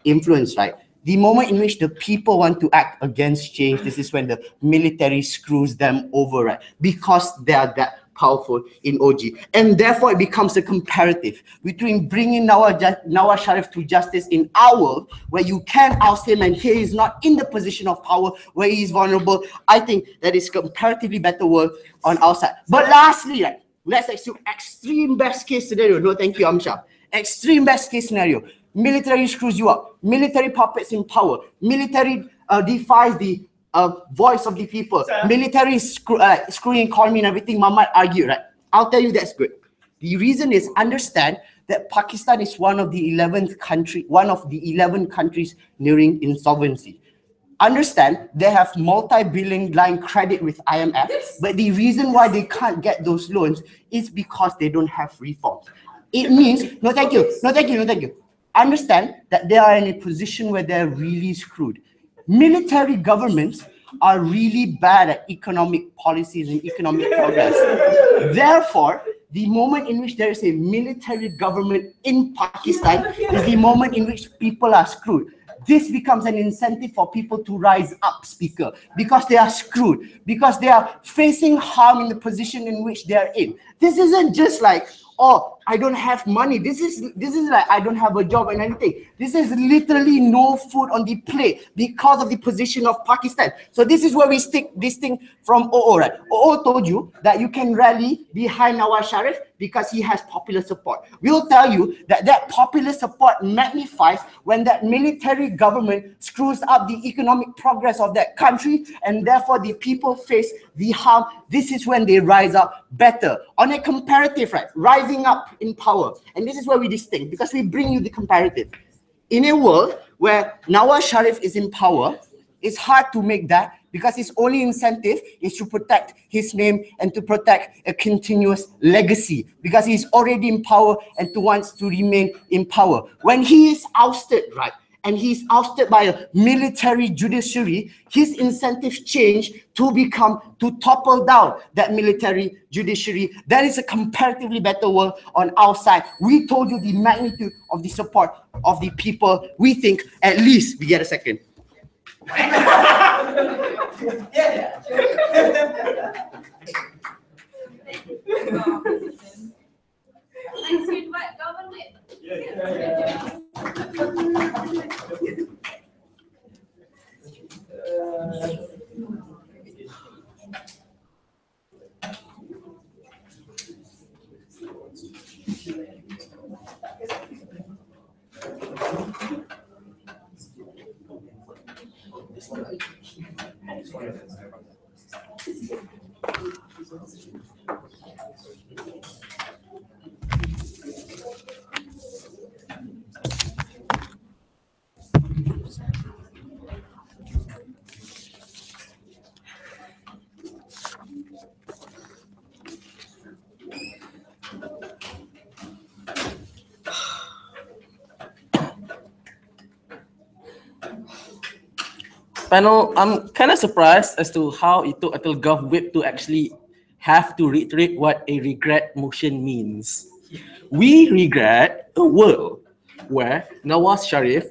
influence, right? The moment in which the people want to act against change, this is when the military screws them over, right? Because they are that powerful in OG. And therefore it becomes a comparative between bringing Nawaz Sharif to justice in our world, where you can oust him and he is not in the position of power, where he is vulnerable. I think that is comparatively better world on our side. But lastly, let's assume extreme best case scenario. No, thank you, Amshah. Extreme best case scenario. Military screws you up. Military puppets in power. Military defies the voice of the people. Military screwing economy and everything. Mama might argue, right? I'll tell you that's good. The reason is, understand that Pakistan is one of the 11 countries nearing insolvency. Understand they have multi-billion line credit with IMF, but the reason why they can't get those loans is because they don't have reforms. It means no thank you. Understand that they are in a position where they're really screwed. Military governments are really bad at economic policies and economic progress. Therefore, the moment in which there is a military government in Pakistan is the moment in which people are screwed. This becomes an incentive for people to rise up, Speaker, because they are screwed, because they are facing harm in the position in which they are in. This isn't just I don't have money. This is I don't have a job and anything. This is literally no food on the plate because of the position of Pakistan. So this is where we stick this thing from OO, right? OO told you that you can rally behind Nawaz Sharif because he has popular support. We'll tell you that popular support magnifies when that military government screws up the economic progress of that country, and therefore the people face the harm. This is when they rise up better on a comparative, right? Rising up in power. And this is where we distinct, because we bring you the comparative. In a world where Nawaz Sharif is in power, it's hard to make that, because his only incentive is to protect his name and to protect a continuous legacy, because he's already in power and wants to remain in power. When he is ousted, right, and he's ousted by a military judiciary, his incentives change to topple down that military judiciary. That is a comparatively better world on our side. We told you the magnitude of the support of the people. We think at least we get a second. Let's invite government. Panel, I'm kind of surprised as to how it took until Gov Whip to actually have to reiterate what a regret motion means. We regret a world where Nawaz Sharif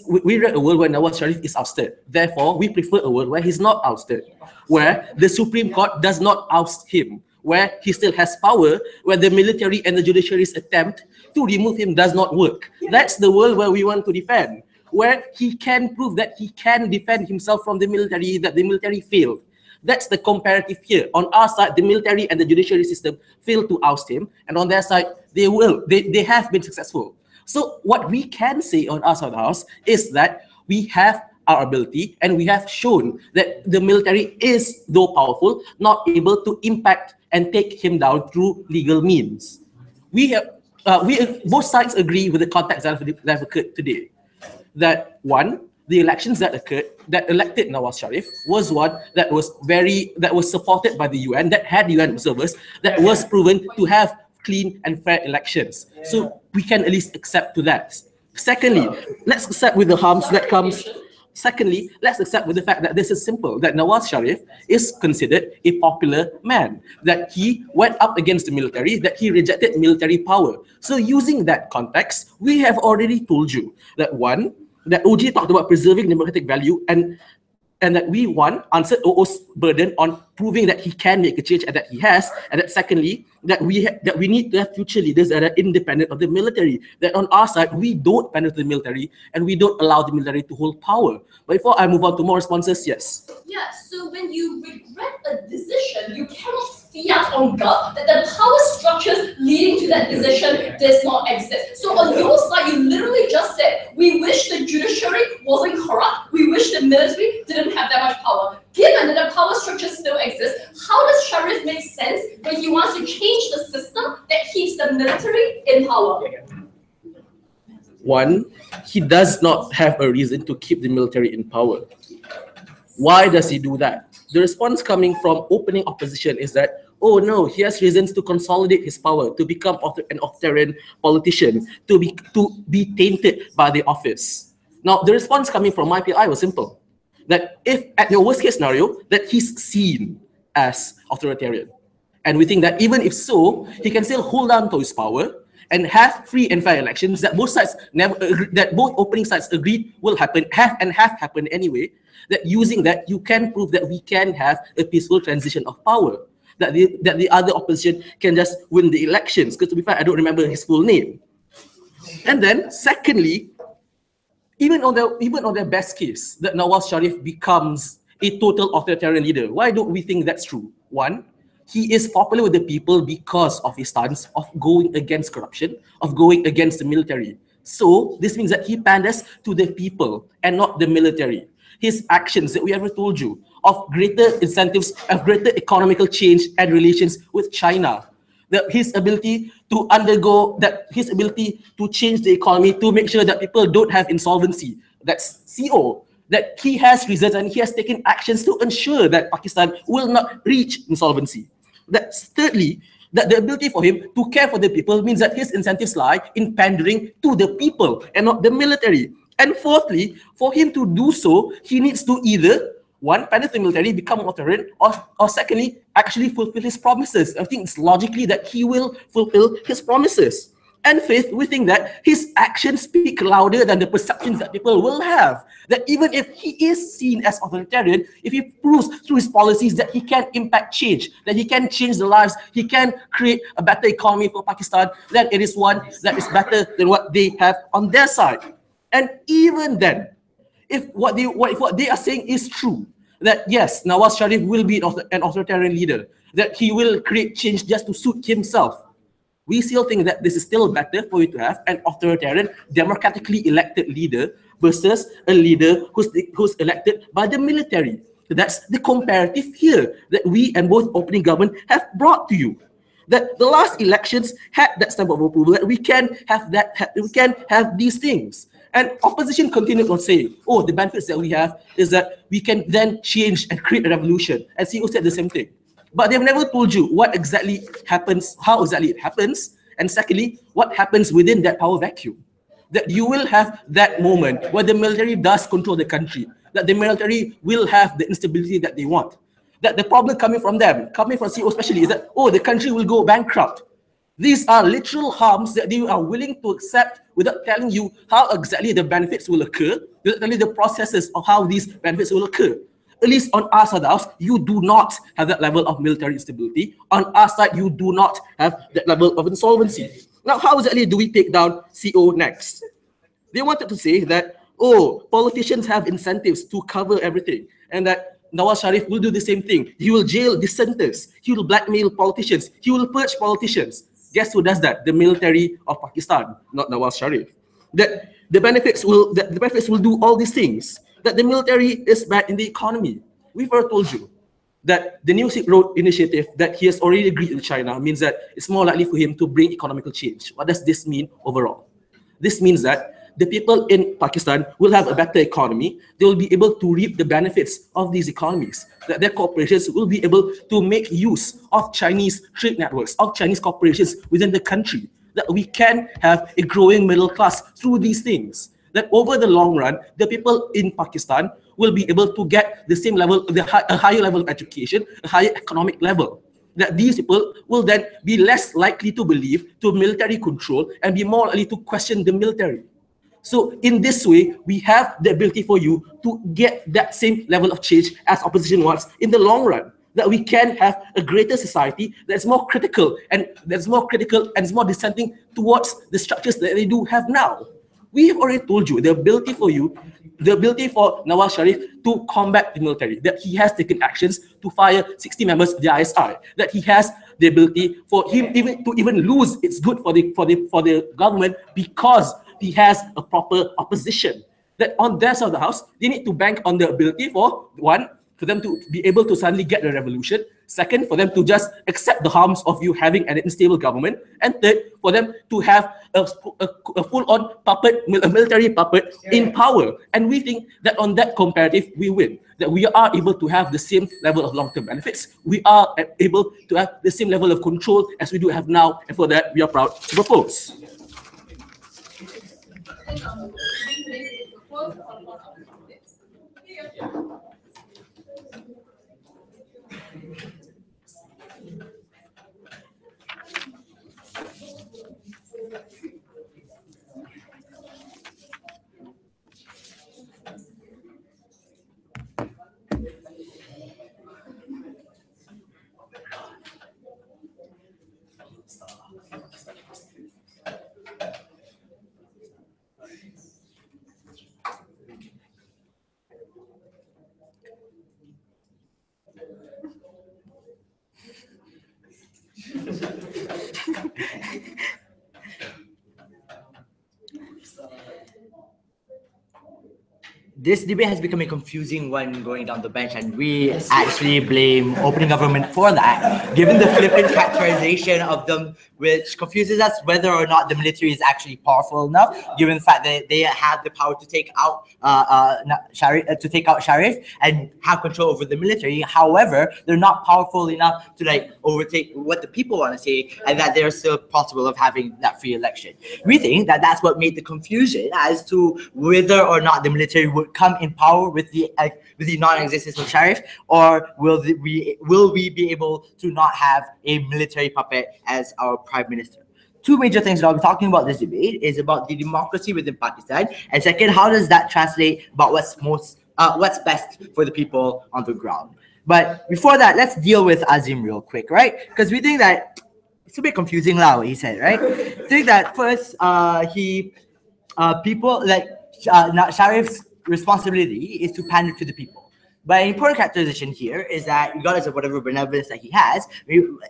we regret a world where Nawaz Sharif is ousted. Therefore, we prefer a world where he's not ousted, where the Supreme Court does not oust him, where he still has power, where the military and the judiciary's attempt to remove him does not work. That's the world where we want to defend, where he can prove that he can defend himself from the military, that the military failed. That's the comparative here. On our side, the military and the judiciary system failed to oust him, and on their side, they have been successful. So what we can say on our side of the house is that we have our ability, and we have shown that the military is, though powerful, not able to impact and take him down through legal means. Both sides agree with the context that have occurred today. That one, the elections that occurred, that elected Nawaz Sharif, was one that was supported by the UN, that had UN observers, that was proven to have clean and fair elections. So we can at least accept to that. Secondly, let's accept with the harms that comes. Secondly, let's accept with the fact that this is simple, that Nawaz Sharif is considered a popular man, that he went up against the military, that he rejected military power. So using that context, we have already told you that one, that OJ talked about preserving democratic value, and that we, one, answered OO's burden on proving that he can make a change and that he has, and that secondly, that we need to have future leaders that are independent of the military, that on our side, we don't pander to the military and we don't allow the military to hold power. But before I move on to more responses, yes. Yeah, so when you regret a decision, you cannot fiat on God that the power structures leading to that decision does not exist. So on your side, you literally just said, we wish the judiciary wasn't corrupt, we wish the military didn't have that much power. Given that the power structure still exists, how does Sharif make sense when he wants to change the system that keeps the military in power? One, he does not have a reason to keep the military in power. Why does he do that? The response coming from opening opposition is that, oh no, he has reasons to consolidate his power, to become an authoritarian politician, to be tainted by the office. Now, the response coming from my PI was simple, that if at your worst case scenario, that he's seen as authoritarian. And we think that even if so, he can still hold on to his power and have free and fair elections that both sides that both opening sides agreed will happen, have happened anyway. That using that, you can prove that we can have a peaceful transition of power. That the other opposition can just win the elections. Because to be fair, I don't remember his full name. And then secondly, even on their best case, that Nawaz Sharif becomes a total authoritarian leader. Why don't we think that's true? One, he is popular with the people because of his stance of going against corruption, of going against the military. So this means that he panders to the people and not the military. His actions that we ever told you of greater incentives, of greater economical change and relations with China, his ability to change the economy to make sure that people don't have insolvency. That's CO. That he has reasons and he has taken actions to ensure that Pakistan will not reach insolvency. That's thirdly, that the ability for him to care for the people means that his incentives lie in pandering to the people and not the military. And fourthly, for him to do so, he needs to either, one, pander to the military, become authoritarian, or secondly, actually fulfill his promises. I think it's logically that he will fulfill his promises. And fifth, we think that his actions speak louder than the perceptions that people will have. That even if he is seen as authoritarian, if he proves through his policies that he can impact change, that he can change the lives, he can create a better economy for Pakistan, then it is one that is better than what they have on their side. And even then, if what they are saying is true, that yes, Nawaz Sharif will be an authoritarian leader, that he will create change just to suit himself, we still think that this is still better for you to have an authoritarian, democratically elected leader versus a leader who's elected by the military. So that's the comparative here that we and both opening government have brought to you. That the last elections had that stamp of approval, that we can have we can have these things. And opposition continued on saying, oh, the benefits that we have is that we can then change and create a revolution. And CEO said the same thing. But they've never told you what exactly happens, how exactly it happens, and secondly, what happens within that power vacuum. That you will have that moment where the military does control the country, that the military will have the instability that they want. That the problem coming from them, coming from CEO especially, is that, oh, the country will go bankrupt. These are literal harms that they are willing to accept without telling you how exactly the benefits will occur, without telling the processes of how these benefits will occur. At least on our side of the house, you do not have that level of military instability. On our side, you do not have that level of insolvency. Now, how exactly do we take down CO next? They wanted to say that, oh, politicians have incentives to cover everything, and that Nawaz Sharif will do the same thing. He will jail dissenters. He will blackmail politicians. He will purge politicians. Guess who does that? The military of Pakistan, not Nawaz Sharif. That the benefits will do all these things. That the military is bad in the economy. We've already told you that the New Silk Road initiative that he has already agreed with China means that it's more likely for him to bring economical change. What does this mean overall? This means that the people in Pakistan will have a better economy. They will be able to reap the benefits of these economies. That their corporations will be able to make use of Chinese trade networks, of Chinese corporations within the country. That we can have a growing middle class through these things. That over the long run, the people in Pakistan will be able to get the same level, a higher level of education, a higher economic level. That these people will then be less likely to believe to military control and be more likely to question the military. So in this way, we have the ability for you to get that same level of change as opposition wants in the long run. That we can have a greater society that's more critical and is more dissenting towards the structures that they do have now. We have already told you the ability for Nawaz Sharif to combat the military, that he has taken actions to fire 60 members of the ISI, that he has the ability for him even lose it's good for the government because he has a proper opposition. That on their side of the house, they need to bank on the ability for them to be able to suddenly get the revolution. Second, for them to just accept the harms of you having an unstable government. And third, for them to have a full-on puppet, a military puppet in power. And we think that on that comparative, we win. That we are able to have the same level of long-term benefits. We are able to have the same level of control as we do have now. And for that, we are proud to propose. This debate has become a confusing one going down the bench, and we actually blame opening government for that, given the flippant characterization of them, which confuses us whether or not the military is actually powerful enough, given the fact that they have the power to take out Sharif and have control over the military. However, they're not powerful enough to overtake what the people want to say, and that they're still possible of having that free election. We think that that's what made the confusion as to whether or not the military would come in power with the non-existence of Sharif, or will we be able to not have a military puppet as our prime minister? Two major things that I'll be talking about this debate is about the democracy within Pakistan, and second, how does that translate about what's best for the people on the ground. But before that, let's deal with Azim real quick, right? Because we think that it's a bit confusing now what he said, right? I think that first, Sharif's responsibility is to pander to the people. But an important characterization here is that regardless of whatever benevolence that he has,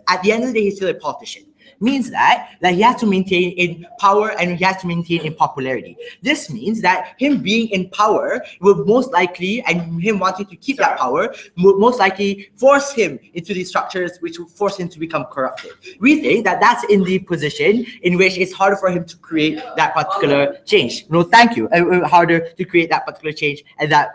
at the end of the day, he's still a politician. Means that he has to maintain in power and he has to maintain in popularity. This means that him being in power will most likely, and him wanting to keep that power, will most likely force him into these structures which will force him to become corrupted. We think that that's in the position in which it's harder for him to create that particular change. No, thank you. Harder to create that particular change and that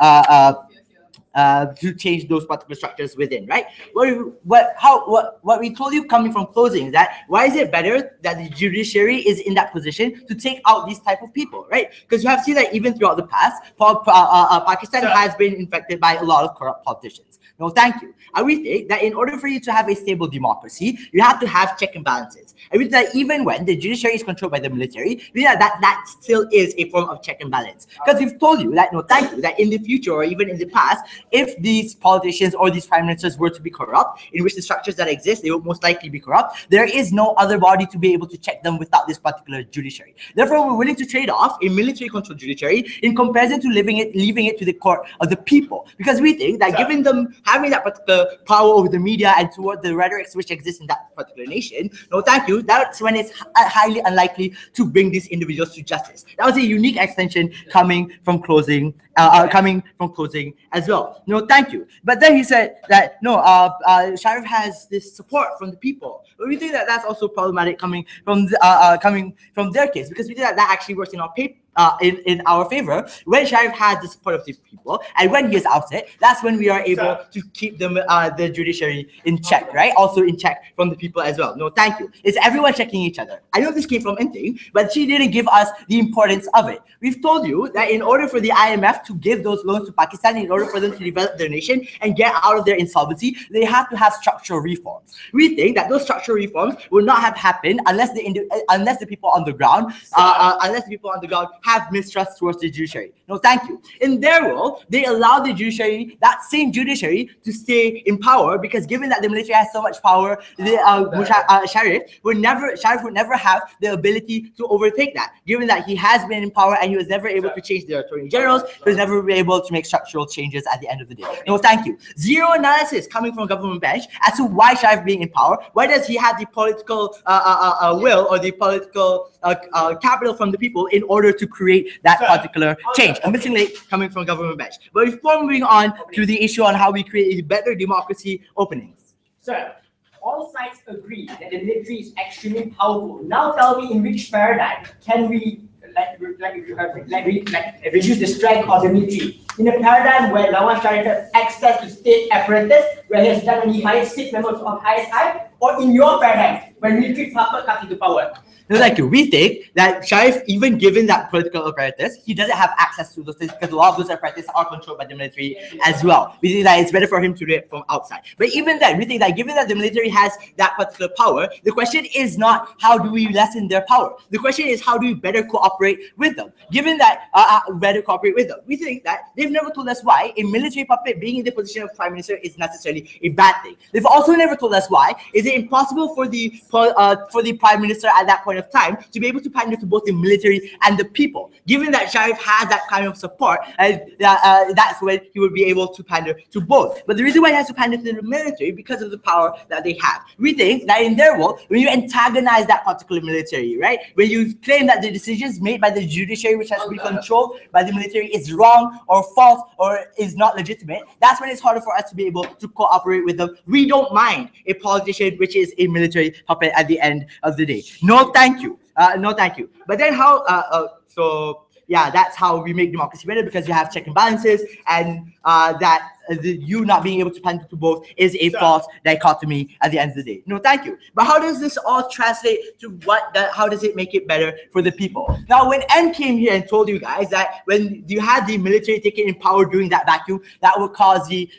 to change those particular structures within, right? What we told you coming from closing is that why is it better that the judiciary is in that position to take out these type of people, right? Because you have seen that even throughout the past, Pakistan has been infected by a lot of corrupt politicians. No, thank you. And we think that in order for you to have a stable democracy, you have to have check and balances. And we think that even when the judiciary is controlled by the military, we think that still is a form of check and balance. Because we've told you that, no, thank you, that in the future or even in the past, if these politicians or these prime ministers were to be corrupt, in which the structures that exist, they will most likely be corrupt, there is no other body to be able to check them without this particular judiciary. Therefore, we're willing to trade off a military-controlled judiciary in comparison to leaving it to the court of the people. Because we think that given them having that particular power over the media and toward the rhetorics which exist in that particular nation, no thank you, that's when it's highly unlikely to bring these individuals to justice. That was a unique extension coming from closing as well. No, thank you. But then he said that no, Sharif has this support from the people. But we think that that's also problematic coming from their case, because we think that actually works in our paper. In our favor, when Sharif has the support of the people and when he is ousted, that's when we are able to keep the judiciary in check, right? Also in check from the people as well. No, thank you. It's everyone checking each other. I know this came from Inting, but she didn't give us the importance of it. We've told you that in order for the IMF to give those loans to Pakistan, in order for them to develop their nation and get out of their insolvency, they have to have structural reforms. We think that those structural reforms will not have happened unless the people on the ground, have mistrust towards the judiciary. No, thank you. In their role, they allow the judiciary, that same judiciary, to stay in power, because given that the military has so much power, Sharif would never have the ability to overtake that. Given that he has been in power and he was never able to change the attorney generals, he was never able to make structural changes at the end of the day. No, thank you. Zero analysis coming from government bench as to why Sharif being in power, why does he have the political will or the political capital from the people in order to create that particular change. A missing link coming from government bench. But before moving on to the issue on how we create a better democracy openings. Sir, all sides agree that the military is extremely powerful. Now tell me in which paradigm can we reduce the strength of the military? In a paradigm where Nawaz Sharif has access to state apparatus, where he has done only hired 6 members of ISI, or in your paradigm, where military puppet comes into power? No, thank you. We think that Sharif, even given that political apparatus, he doesn't have access to those things because a lot of those apparatuses are controlled by the military as well. We think that it's better for him to do it from outside. But even then, we think that given that the military has that particular power, the question is not how do we lessen their power. The question is how do we better cooperate with them. Given that better cooperate with them, we think that they've never told us why a military puppet being in the position of prime minister is necessarily a bad thing. They've also never told us why is it impossible for the prime minister at that point of time to be able to pander to both the military and the people. Given that Sharif has that kind of support, that's when he would be able to pander to both. But the reason why he has to pander to the military because of the power that they have. We think that in their world, when you antagonize that particular military, right, when you claim that the decisions made by the judiciary, which has been controlled by the military, is wrong or false or is not legitimate, that's when it's harder for us to be able to cooperate with them. We don't mind a politician which is a military puppet at the end of the day. No, thank you. No, thank you. But then how? So yeah, that's how we make democracy better, because you have check and balances, and you not being able to pander to both is a false dichotomy at the end of the day. No, thank you. But how does this all translate to how does it make it better for the people? Now, when N came here and told you guys that when you had the military taking in power during that vacuum, that would cause the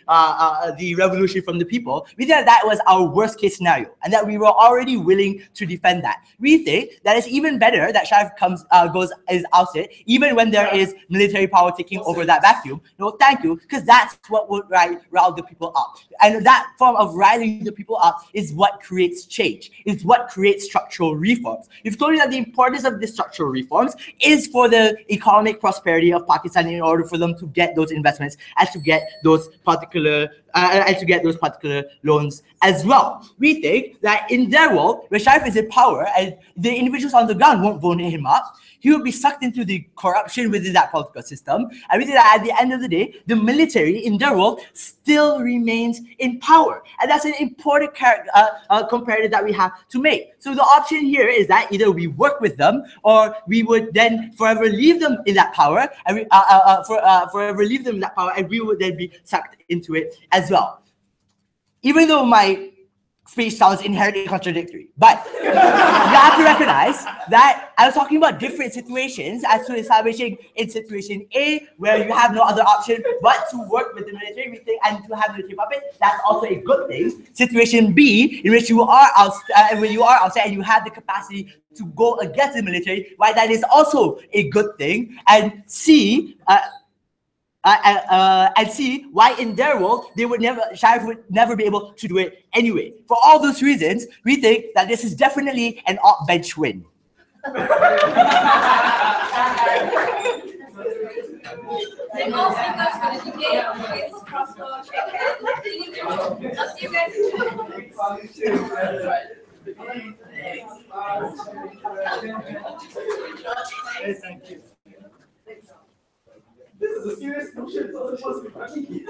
revolution from the people, we think that was our worst case scenario, and that we were already willing to defend that. We think that it's even better that Sharif is ousted, even when there is military power taking over that vacuum. No, thank you, because that's what will will rile the people up. And that form of riling the people up is what creates change. It's what creates structural reforms. You've told me that the importance of these structural reforms is for the economic prosperity of Pakistan in order for them to get those investments and to get those particular loans as well. We think that in their world, where Sharif is in power and the individuals on the ground won't vote him up, he will be sucked into the corruption within that political system. And we think that at the end of the day, the military in their world still remains in power. And that's an important comparative that we have to make. So the option here is that either we work with them or we would then forever leave them in that power and we would then be sucked into it as well. Even though my speech sounds inherently contradictory, but you have to recognize that I was talking about different situations as to establishing in situation A, where you have no other option but to work with the military, we think, and to have military puppets. That's also a good thing. Situation B, in which you are outside and you have the capacity to go against the military, why that is also a good thing. And C, and see why in their world Sharif would never be able to do it anyway. For all those reasons, we think that this is definitely an off-bench win. Thank all speakers for the debate. Please prosper, shake hands. I'll see you guys This is a serious motion, so it's supposed to be funny.